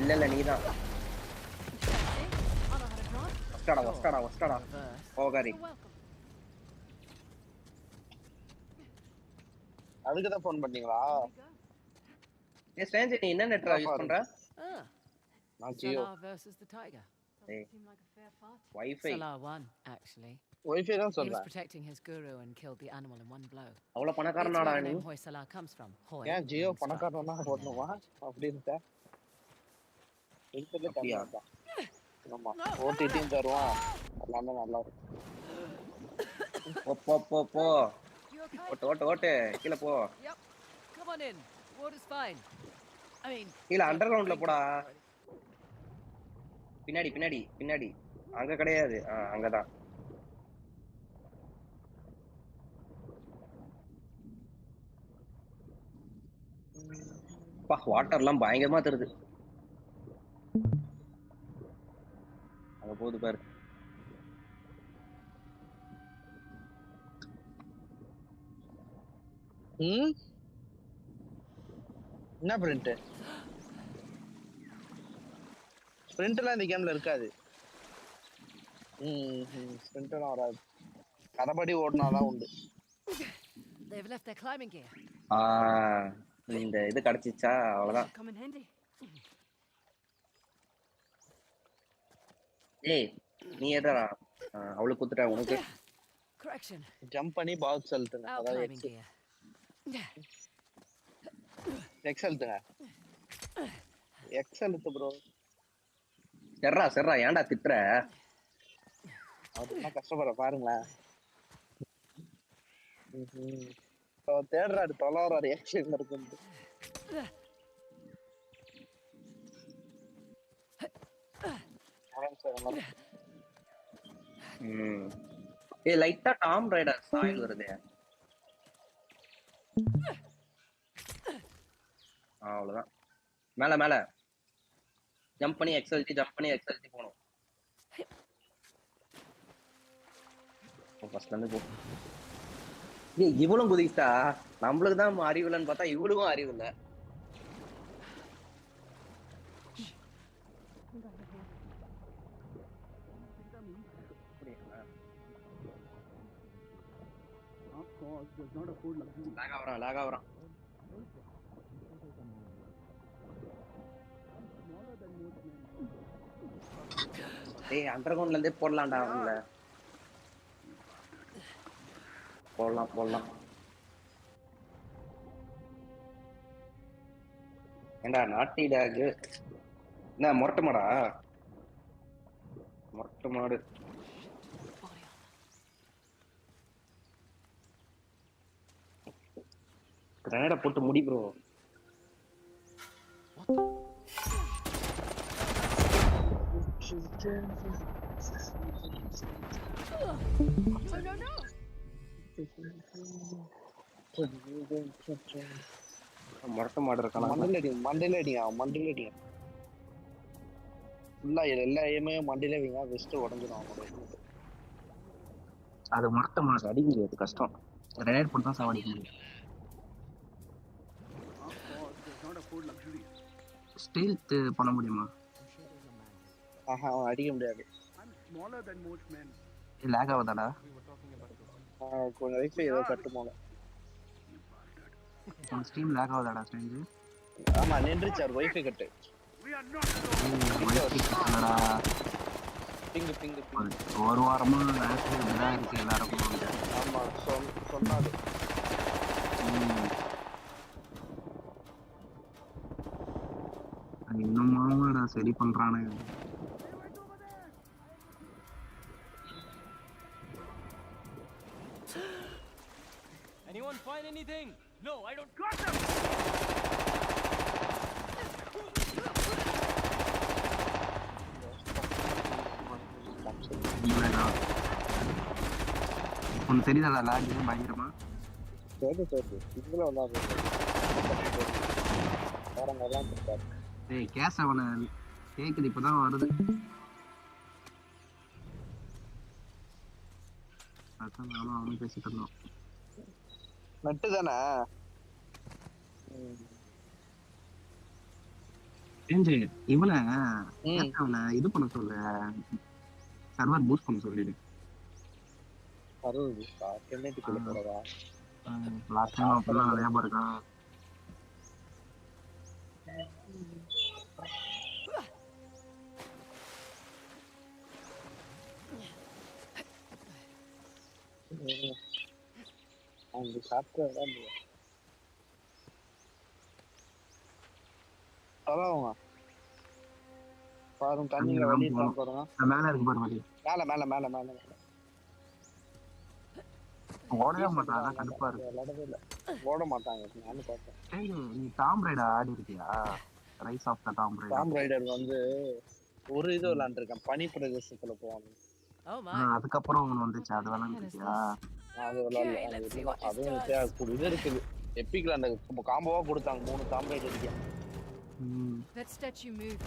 இல்ல நீதான். வஸ்டாடா. போகாரி. அதுக்கு தான் ஃபோன் பண்ணீங்களா? ஸ்ட்ரேஞ்ச், நீ என்ன நெட் யூஸ் பண்ற? நான் Jio. versus the tiger. Seem like a fair fight. Wi-Fi. Salah won actually. Wi-Fi தான் He சொல்றேன். was protecting his guru and killed the animal in one blow. அவ்வளவு பணக்காரனாடா நீ? Hoy Salah comes from. Hoy. ஏன் ஜியோ பணக்காரனா போடணுமா? அப்படி இருந்தா இதுல கம்மியாடா. ஆமா, ஓடிடியும் தருவான். எல்லாமே நல்லா இருக்கும். போ. ஓட்டு கீழ போ. Yep. Come on in. Water's fine. I mean, கீழ அண்டர்கிரவுண்ட்ல போடா. பின்னாடி. அங்க கிடையாது. அங்கதான். வாட்டர்லாம் பயங்கரமா தருது. அங்க போகுது பாரு. என்ன பிரிண்ட்? பிரிண்ட்லாம் இந்த கேம்ல இருக்காது. பிரிண்ட்லாம் வராது. கரபடி ஓடுனாதான் உண்டு. They've left their climbing gear. இந்த இது கிடைச்சிச்சா அவ்வளவுதான். Come in handy. ஏய் நீ எதடா அவளுக்கு குத்துட்டா உனக்கு? Correction. ஜம்ப் பண்ணி பாக்ஸ் அழுத்துங்க. அதாவது எக்ஸ் அழுத்துங்க. எக்ஸ் அழுத்து ப்ரோ. சர்ரா ஏன்டா திட்டுற? அவன் கஷ்டப்படுற பாருங்களேன். தேடுறாரு தொலைற ரியாக்ஷன் இருக்கு. லைட்டா டாம் ரைடர் ஸ்டைல் வருது. அவ்வளவுதான். மேல ஜம்ப் பண்ணி எக்ஸ்எல்டி போணும். ஃபர்ஸ்ட்ல இருந்து போ. இவளும் குதிச்சா நம்மளுக்கு தான் அறிவில்லைன்னு பார்த்தா இவளுக்கும் அறிவு இல்லை. லாக் ஆகுறான். டேய் அண்டர் கிரவுண்ட்ல இருந்தே போடலாம்டா அவங்கள. போடலாம். ஏண்டா நாட்டி டாக் என்ன மொரட்டு மாடு. கிரனேட போட்டு முடி ப்ரோ. மொரட்டு மாடு இருக்கான மண்டையில அடிங்க ஃபுல்லா எல்லா ஏமே மண்டையில வைங்க. வெஸ்ட் உடஞ்சிடும் அவங்களோட. அது மொரட்டு மாடு அடிக்க முடியாது, கஷ்டம். கிரனேட் போட்டு தான் சாவடிக்க முடியும். ஸ்டீல்த் பண்ண முடியுமா? அடிக்க முடியாது. லாக் ஆகுதாடா? கொஞ்சம் வைஃபை ஏதோ கட்டு போல. ஸ்ட்ரீம் லாக் ஆகுதாடா ஸ்ட்ரீம்? ஆமா நின்றுச்சு, அவர் வைஃபை கட்டு. ஒரு வாரமா இப்படிதான் இருக்கு எல்லாருக்கும். ஆமா சொன்னாது. இன்னுமா சரி பண்றானு. Anyone find anything? No, I don't got them. ஒன்னு தெரியுதா லாக் பயங்கரமா? இதுல வந்தாரு. பாருங்க எல்லாம் இருக்காரு. டேய் கேஸ் அவன கேக்குது இப்பதான் வருது. அதான் நானும் அவனும் பேசிட்டு இருந்தோம். நட்டு தானே இவனை இது பண்ண சொல்ல, சர்வர் பூஸ்ட் பண்ண சொல்லிடு. லாஸ்ட் டைம் அப்பெல்லாம் ஞாபகம் இருக்கா? அவங்க சாப்பிட்றதான் பாருங்க தண்ணியில வழி பாருங்க. மேல இருக்கு பாருங்க வழி. மேல ஓடவே மாட்டாங்க, கடுப்பா இருக்கு. ஓட மாட்டாங்க. நானும் பார்த்தேன். நீ டாம் ரைடர் ஆடி இருக்கியா? Rise of the Tomb Raider வந்து ஒரு இது விளையாண்டுருக்கேன், பனி பிரதேசத்துல போவாங்க. அதுக்கப்புறம் ஒண்ணு வந்துச்சு, அது விளையாண்டுருக்கியா? அது விளையாடல. அதுவும் இது இருக்குது எப்பிக்ல அந்த காம்போவா கொடுத்தாங்க 3 டாம் ரைடர் இருக்கு. That statue moved.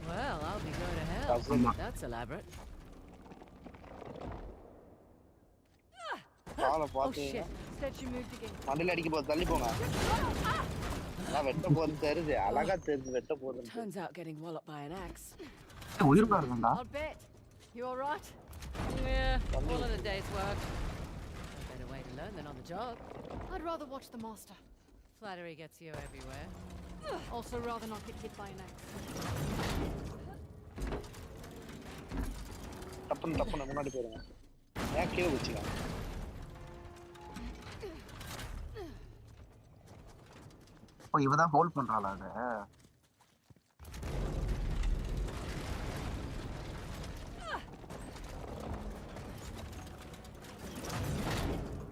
Well, I'll be going to hell. That's elaborate. கால பாத்து statue moved again. மண்டையில அடிக்க போது தள்ளி போங்க. நான் வெட்ட போது தெரியுது, அழகா தெரியுது வெட்ட போது. Turns out getting walloped by an axe. உயிர்பா இருக்கடா. I'll bet. You all right? Yeah, all of the day's work. No better way to learn than on the job. I'd rather watch the master. Flattery gets you everywhere. Also rather not get hit by an axe. டப்புன்னு முன்னாடி போயிருங்க. ஏன் கீழே வச்சுக்கலாம்? இப்போ இவதான் hold பண்றாளா? அது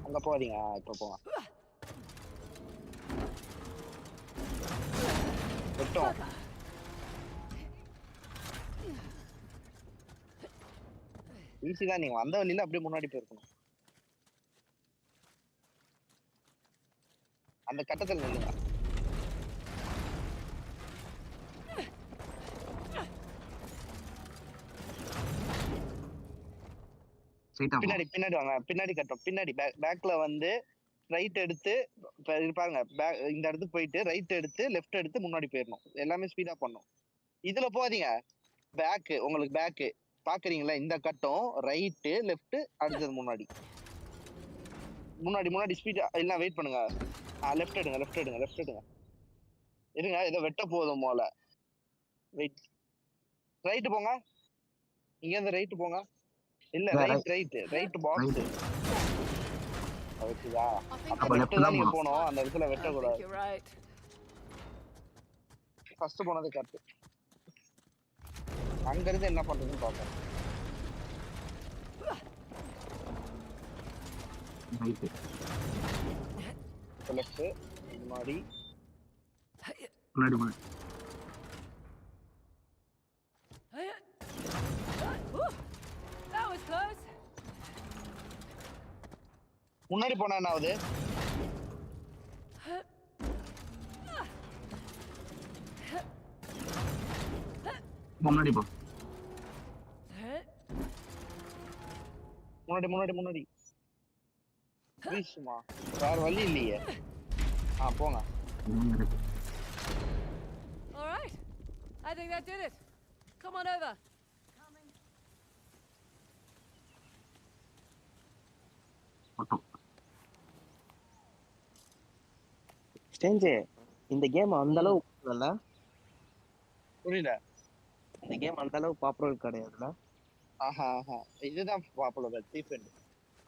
அங்க போறீங்க. இப்போ போங்க. வெட்டும். ஈஸிதான், நீங்க வந்த வழியில அப்படியே முன்னாடி போயிருக்கணும். அந்த கட்டத்தில் நில்லுங்க. பின்னாடி வாங்க. பின்னாடி கட்டும். பின்னாடி பேக்ல வந்து ரைட் எடுத்து பாருங்க, இந்த இடத்துக்கு போயிட்டு ரைட் எடுத்து லெஃப்ட் எடுத்து முன்னாடி போயிடணும். எல்லாமே ஸ்பீடா பண்ணும். இதுல போதீங்க பேக்கு, உங்களுக்கு பேக்கு பாக்குறீங்களா? இந்த கட்டம் ரைட்டு லெஃப்ட், அடுத்தது முன்னாடி முன்னாடி முன்னாடி ஸ்பீடா. இல்ல வெயிட் பண்ணுங்க. லெஃப்ட் எடுங்க, லெஃப்ட் எடுங்க, லெஃப்ட் எடுங்க. இருங்க, ஏதோ வெட்ட போதும் போல. வெயிட், ரைட்டு போங்க. இங்க இருந்து ரைட்டு போங்க. இல்ல ரைட் ரைட் ரைட் பாக்ஸ். ஓகேவா? அப்ப லெஃப்ட் தான் நீங்க போணும். அந்த இடத்துல வெட்ட கூடாது. ஃபர்ஸ்ட் போனது கரெக்ட். அங்க இருந்து என்ன பண்றதுன்னு பாப்போம். லெஃப்ட் முன்னாடி முன்னாடி முன்னாடி போனா என்ன ஆகுது? முன்னாடி போ. முன்னாடி முன்னாடி முன்னாடி ப்ளீஸ்மா, வேற வழி இல்லையே. போங்க. All right, I think that did it. Come on over. ஸ்டேஞ்சே, இந்த கேம் அந்த அளவு இல்ல. புரியல. இந்த கேம் அந்த அளவு பாப்புலர் கிடையாதுல. இதுதான் பாப்புலர். டிஃபெண்ட்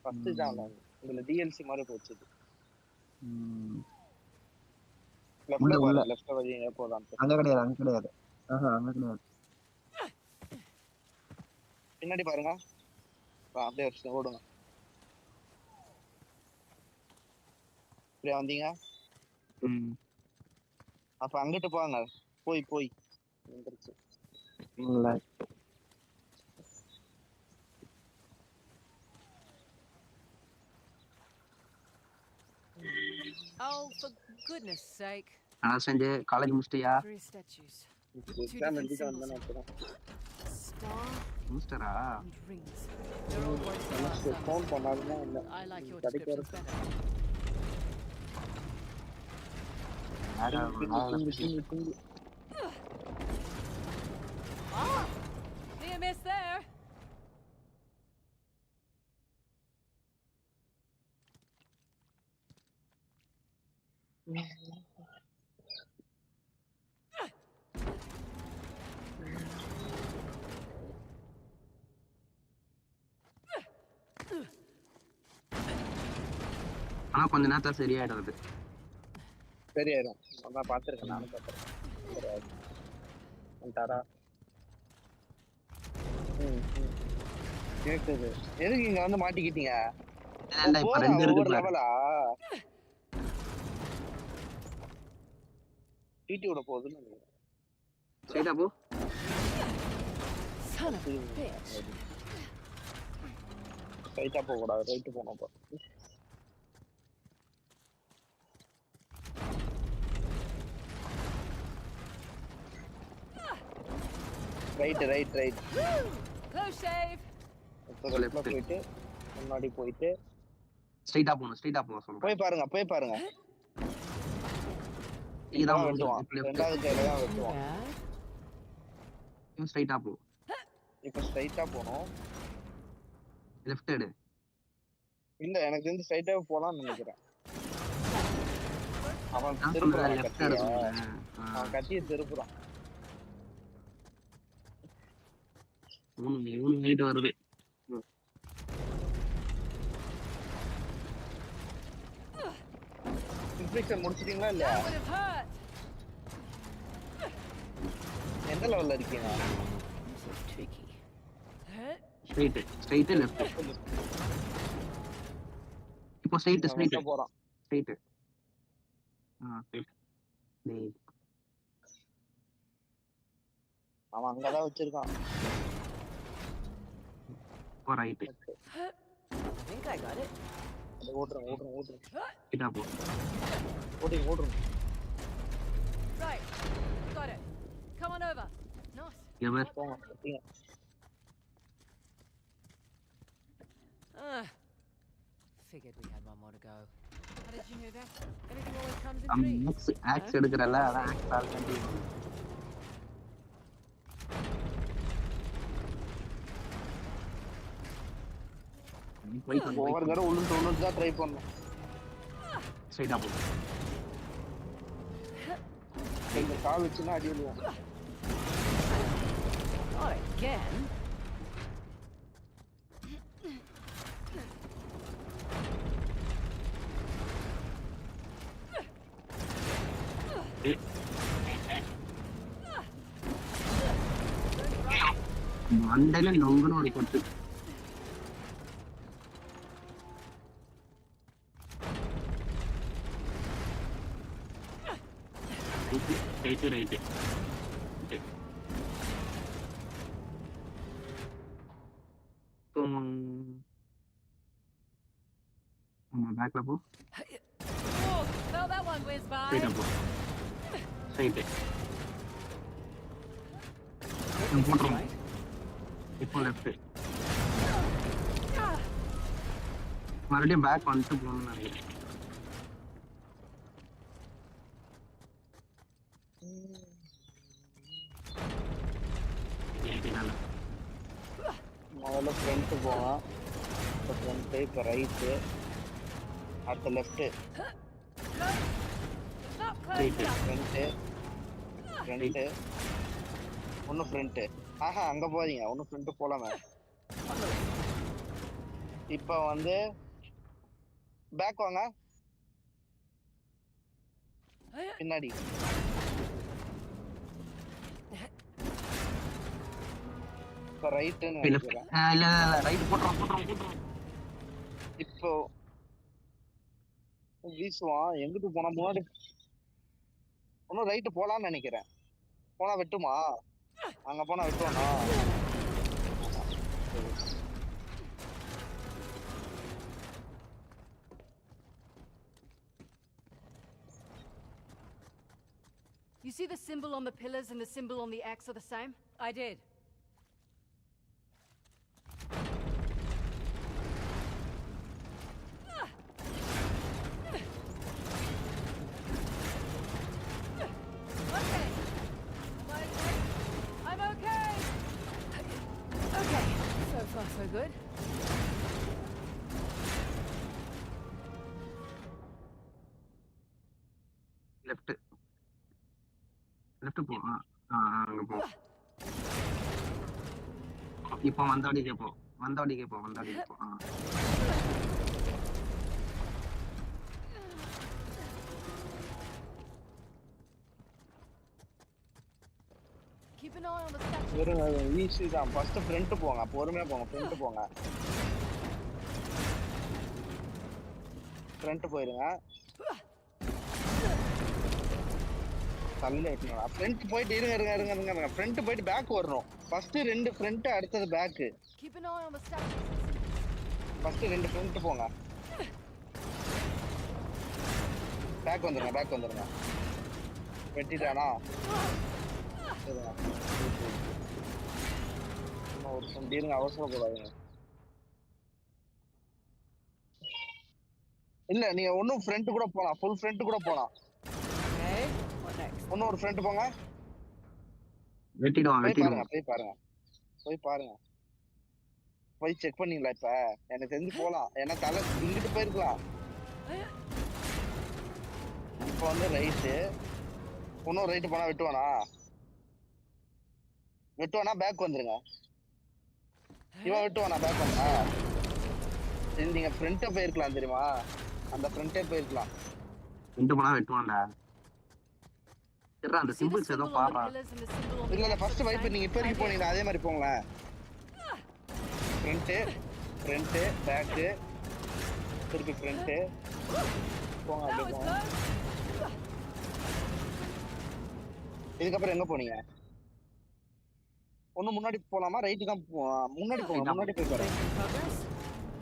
ஃபர்ஸ்ட் தான் இதுல டிஎல்சி மாதிரி போச்சு. லெஃப்ட்ல போற, லெஃப்ட் வழியா போலாம். அங்க கிடையாது, அங்க கிடையாது. அங்க கிடையாது. பின்னாடி பாருங்க. அப்படியே ஓடுங்க. இப்படியே வந்தீங்க. அப்ப அங்கிட்டு போங்க. போய் போய் வந்துருச்சு. Oh, for goodness sake. செஞ்சு காலேஜ் முடிச்சிட்டியா? எக்ஸாம் எழுதிட்டு வந்தேன் அப்புறம். முடிச்சிட்டா? ஃபோன் பண்ணாலுமே இல்ல. கிடைக்கிறது. Near miss there. ஆனா கொஞ்ச நேரத்துல சரியாயிடும். அது சரியாயிடும். நான் பாத்துருக்கேன், நானும் பாத்துருக்கேன். தாரா கேக்குது. எதுக்கு இங்க வந்து மாட்டிக்கிட்டீங்க? ஒவ்வொரு லெவலா டிடி விட போகுதுன்னு நினைக்கிறேன். ஸ்ட்ரைட்டா போ. ஸ்ட்ரைட்டா போக கூடாது, ரைட்டு போனோம். Right right right. Close shave. லெஃப்ட்ல போயிட்டு முன்னாடி போயிட்டு ஸ்ட்ரைட்டா போணும். ஸ்ட்ரைட்டா போங்க சொல்றேன். போய் பாருங்க, போய் பாருங்க. இதான் வெட்டுவான். ரெண்டாவது கையில தான் வெட்டுவான். ஸ்ட்ரைட்டா போ. இப்போ ஸ்ட்ரைட்டா போணும். லெஃப்ட் எடு. இல்ல, எனக்கு தெரிஞ்சு ஸ்ட்ரைட்டா போலாம்னு நினைக்கிறேன். அவன் திருப்புறான் கத்திய. அவன் கத்திய திருப்புறான். வீட்டு வருது. இன்ஃபெக்ஷன் முடிச்சிட்டீங்களா இல்லையா? எந்த லெவல்ல இருக்கீங்க? Straight straight left. இப்போ ஸ்ட்ரைட் ஸ்ட்ரைட் போறான். ஸ்ட்ரைட். ஸ்ட்ரைட். டேய், அவன் அங்கதான் வச்சிருக்கான். போ right. I think I got it. ஓடுறேன். கிட்ட போ. ஓடுறேன். Right. Got it. Come on over. Nice. Ever Figured we had one more to go. Axe எடுக்கிறல்ல அதான் ஆக்ஸ் ஆல்ரெடி ஓவர் கர உள்ளு தான் ட்ரை பண்ணோம் ஸ்ட்ரைட்டா போ இந்த கால் வச்சுனா அடி விழுவும் Not again. மண்டல நொங்கனோட கொட்டு ரைட் பேக்ல போ Oh, felt that one whiz by. ஸ்ட்ரைட்டா போ ஸ்ட்ரைட் போட்றோம் இப்போ லெஃப்ட் மறுபடியும் பேக் வந்துட்டு போகணும்னு நினைக்கிறேன் முதல்ல ஃப்ரண்ட் போகலாம் இப்போ ஃப்ரண்ட்டு இப்போ ரைட்டு அடுத்த லெஃப்ட்டு ஃப்ரண்ட்டு ஃப்ரண்ட்டு ஒன்றும் ஃப்ரண்ட்டு ஆஹா அங்கே போறீங்க ஒன்றும் ஃப்ரண்ட்டு போகலாமே இப்போ வந்து பேக் வாங்க பின்னாடி இப்போ ரைட்டுன்னு நினைக்கிறேன் இல்ல ரைட் போட்றோம் இப்போ வீசுவான் எங்கிட்டு போனா முன்னாடி ஒன்னும் ரைட்டு போலான்னு நினைக்கிறேன் போனா வெட்டுமா அங்க போனா வெட்டுவானா You see the symbol on the pillars and the symbol on the X are the same? I did. I'm okay. Okay, so far so good. Left போ அங்க போ இப்போ வந்தாடிக்கே போ Keep an eye on the statue. வெறும் easy தான் first front போங்க பொறுமையா போங்க ஃப்ரண்ட் போயிருங்க தள்ளி வைக்கணும் ஃப்ரண்ட் போயிட்டு இருங்க ஃப்ரண்ட் போயிட்டு பேக் வரணும் ஃபர்ஸ்ட் ரெண்டு ஃப்ரண்ட் அடுத்தது back Keep an eye on the statue. First ரெண்டு ஃப்ரண்ட் போங்க பேக் வந்துருங்க வெட்டிட்டானா ஒரு ஃப்ரண்ட் இருங்க அவசரப்படாதீங்க இல்ல நீங்க ஒன்னும் ஃப்ரண்ட் கூட போலாம் ஃபுல் ஃப்ரண்ட் கூட போலாம் இன்னொரு ஃப்ரண்ட் போங்க வெட்டிடுவான் போய் பாருங்க போய் செக் பண்ணீங்களா இப்ப எனக்கு தெரிஞ்சு போலாம் ஏன்னா தலை இங்கிட்டு போயிருக்கலாம் இப்ப வந்து ரைட்டு இன்னொரு ரைட்டு போனா வெட்டுவானா பேக் வந்துருங்க இவன் வெட்டுவானா பேக் வந்தா சரி நீங்க ஃப்ரண்ட்டே போயிருக்கலாம் தெரியுமா அந்த ஃப்ரண்ட்டே போயிருக்கலாம் போனா வெட்டுவான்டா அந்த சிம்பிள்ஸ் ஏதோ பாறா இல்ல ஃபர்ஸ்ட் வைப் நீங்க இப்ப வரைக்கும் போனீங்க அதே மாதிரி போங்க ஃப்ரண்ட் பேக் திருப்பி ஃப்ரண்ட் போங்க அப்படியே போங்க இதுக்கப்புறம் எங்க போனீங்க ஒண்ணு முன்னாடி போலாமா ரைட்டு தான் முன்னாடி போய் பாருங்க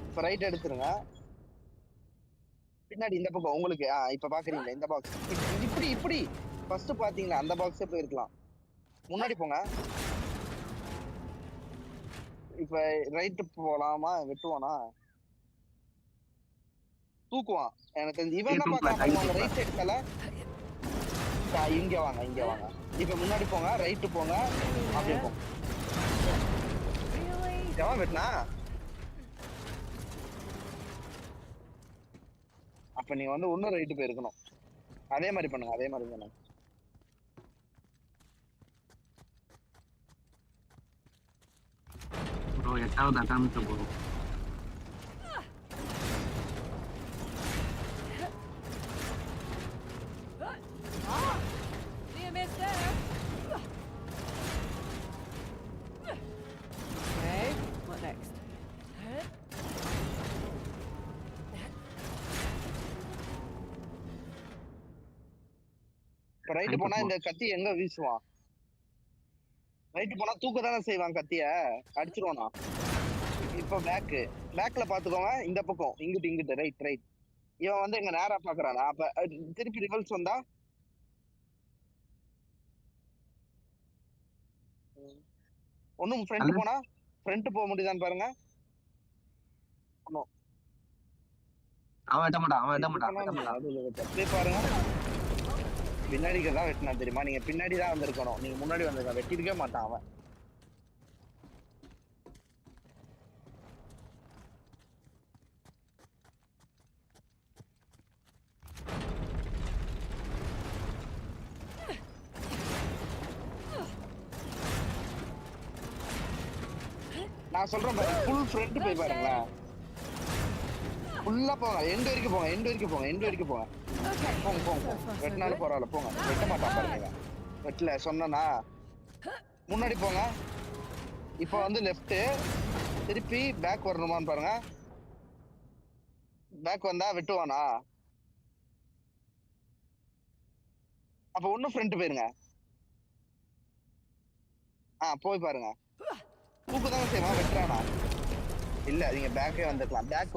இப்ப ரைட் எடுத்துருங்க பின்னாடி இந்த பக்கம் உங்களுக்கு இப்ப பாக்குறீங்களா இந்த பாக்ஸ் இப்படி ஃபர்ஸ்ட் பாத்தீங்களா அந்த பாக்ஸே போயிருக்கலாம் முன்னாடி போங்க இப்ப ரைட்டு போலாமா வெட்டுவானா தூக்குவான். எனக்கு தெரிஞ்சு இவன் என்ன பார்க்கலாம், ரைட் சைடு தலை இங்க வாங்க, இங்க வாங்க. இப்ப முன்னாடி போங்க, ரைட்டு போங்க, அப்படியே போங்க. எவன் வெட்டினா? அப்ப நீங்க வந்து இன்னும் ரைட்டு போயிருக்கணும். அதே மாதிரி பண்ணுங்க, அதே மாதிரி பண்ணுங்க. எட்டாவது அட்டாமிட்ட போகும். ரைட்டு போனா இந்த கத்தி எங்க வீசுவான்? ரைட்டு போனா தூக்க தானே செய்வான், கத்திய அடிச்சிருவானா? இப்ப பேக்ல பாத்துக்கோங்க, இந்த பக்கம் இங்கிட்டு ரைட். இவன் வந்து எங்க நேரா பாக்குறானா? அப்ப திருப்பி ரிவல்ஸ் வந்தா ஒண்ணும் ஃப்ரண்ட் போக முடியுதான்னு பாருங்க. அவன் எட்ட மாட்டான். அப்படியே பாருங்க. பின்னாடிக்கு தான் வெட்டினா தெரியுமா? நீங்க பின்னாடி தான் வந்திருக்கணும், நீங்க முன்னாடி வந்திருக்க வெட்டிருக்கே மாட்டான் அவன். நான் சொல்றேன் பாருங்க, ஃபுல் ஃப்ரண்ட் போய் பாருங்களேன். ஃபுல்லா போங்க, எண்ட் வரைக்கும் போங்க. போங்க. வெட்டினாலும் பரவாயில்ல, போங்க. வெட்ட மாட்டான் பாருங்க. வெட்டல சொன்னா முன்னாடி போங்க. இப்ப வந்து லெஃப்ட் திருப்பி பேக் வரணுமான்னு பாருங்க. பேக் வந்தா வெட்டுவானா? அப்ப ஒன்னும் ஃப்ரண்ட் போயிருங்க. போய் பாருங்க. தூக்கு தானே செய்வான், வெட்டுறானா? இல்ல, நீங்க பேக்கே வந்துக்கலாம். பேக்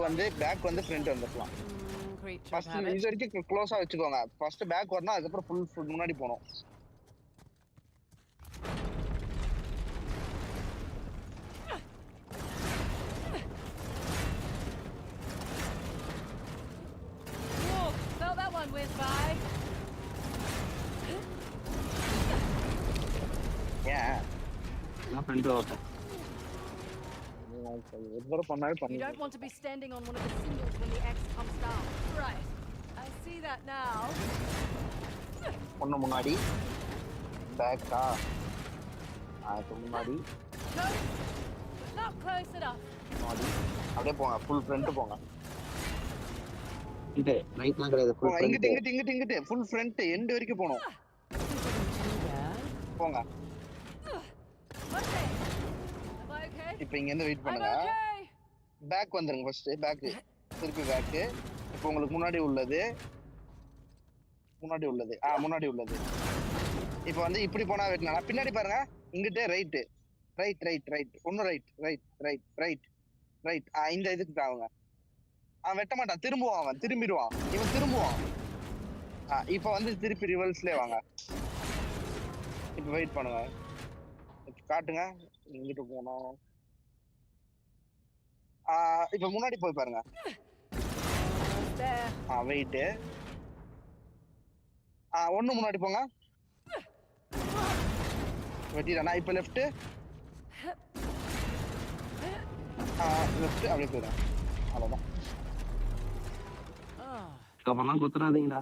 வந்து ஃப்ரண்ட் வந்துக்கலாம். ஃபர்ஸ்ட் இது வரைக்கும் க்ளோஸா வச்சுக்கோங்க. ஃபர்ஸ்ட் பேக் வரணும், அதுக்கப்புறம் ஃபுல் முன்னாடி போகணும். You don't want to be standing on one of the singles when the X comes down. Right. I see that now. ஒண்ணு முன்னாடி பேக்கா அது முன்னாடி Not close enough. முன்னாடி அப்படியே போங்க, ஃபுல் ஃப்ரண்ட் போங்க. இது ரைட்லாம் கிடையாது, ஃபுல் ஃப்ரண்ட். இங்கிட்டு ஃபுல் ஃப்ரண்ட் எண்ட் வரைக்கும் போணும். போங்க. இப்போ இங்க இருந்து வெயிட் பண்ணுங்க. பேக் வந்துருங்க. ஃபர்ஸ்ட் பேக், திருப்பி பேக். இப்போ உங்களுக்கு முன்னாடி உள்ளது. இப்போ வந்து இப்படி போனா வெட்டினா பின்னாடி பாருங்க. இங்கிட்டு ரைட் ஒன்னு ரைட். இந்த இதுக்கு தாவுங்க. வெட்ட மாட்டான், திரும்பிடுவான். இவன் திரும்புவான். இப்போ வந்து திருப்பி ரிவல்ஸ்லயே வாங்க. இப்போ வெயிட் பண்ணுங்க, காட்டுங்க இங்கிட்டு போனோம். இப்ப முன்னாடி போய் பாருங்க. வெயிட். ஒண்ணு முன்னாடி போங்க. வெட்டிடா. இப்ப லெஃப்ட் அப்படியே போயிடும். அவ்வளவுதான். குத்துறாதீங்களா?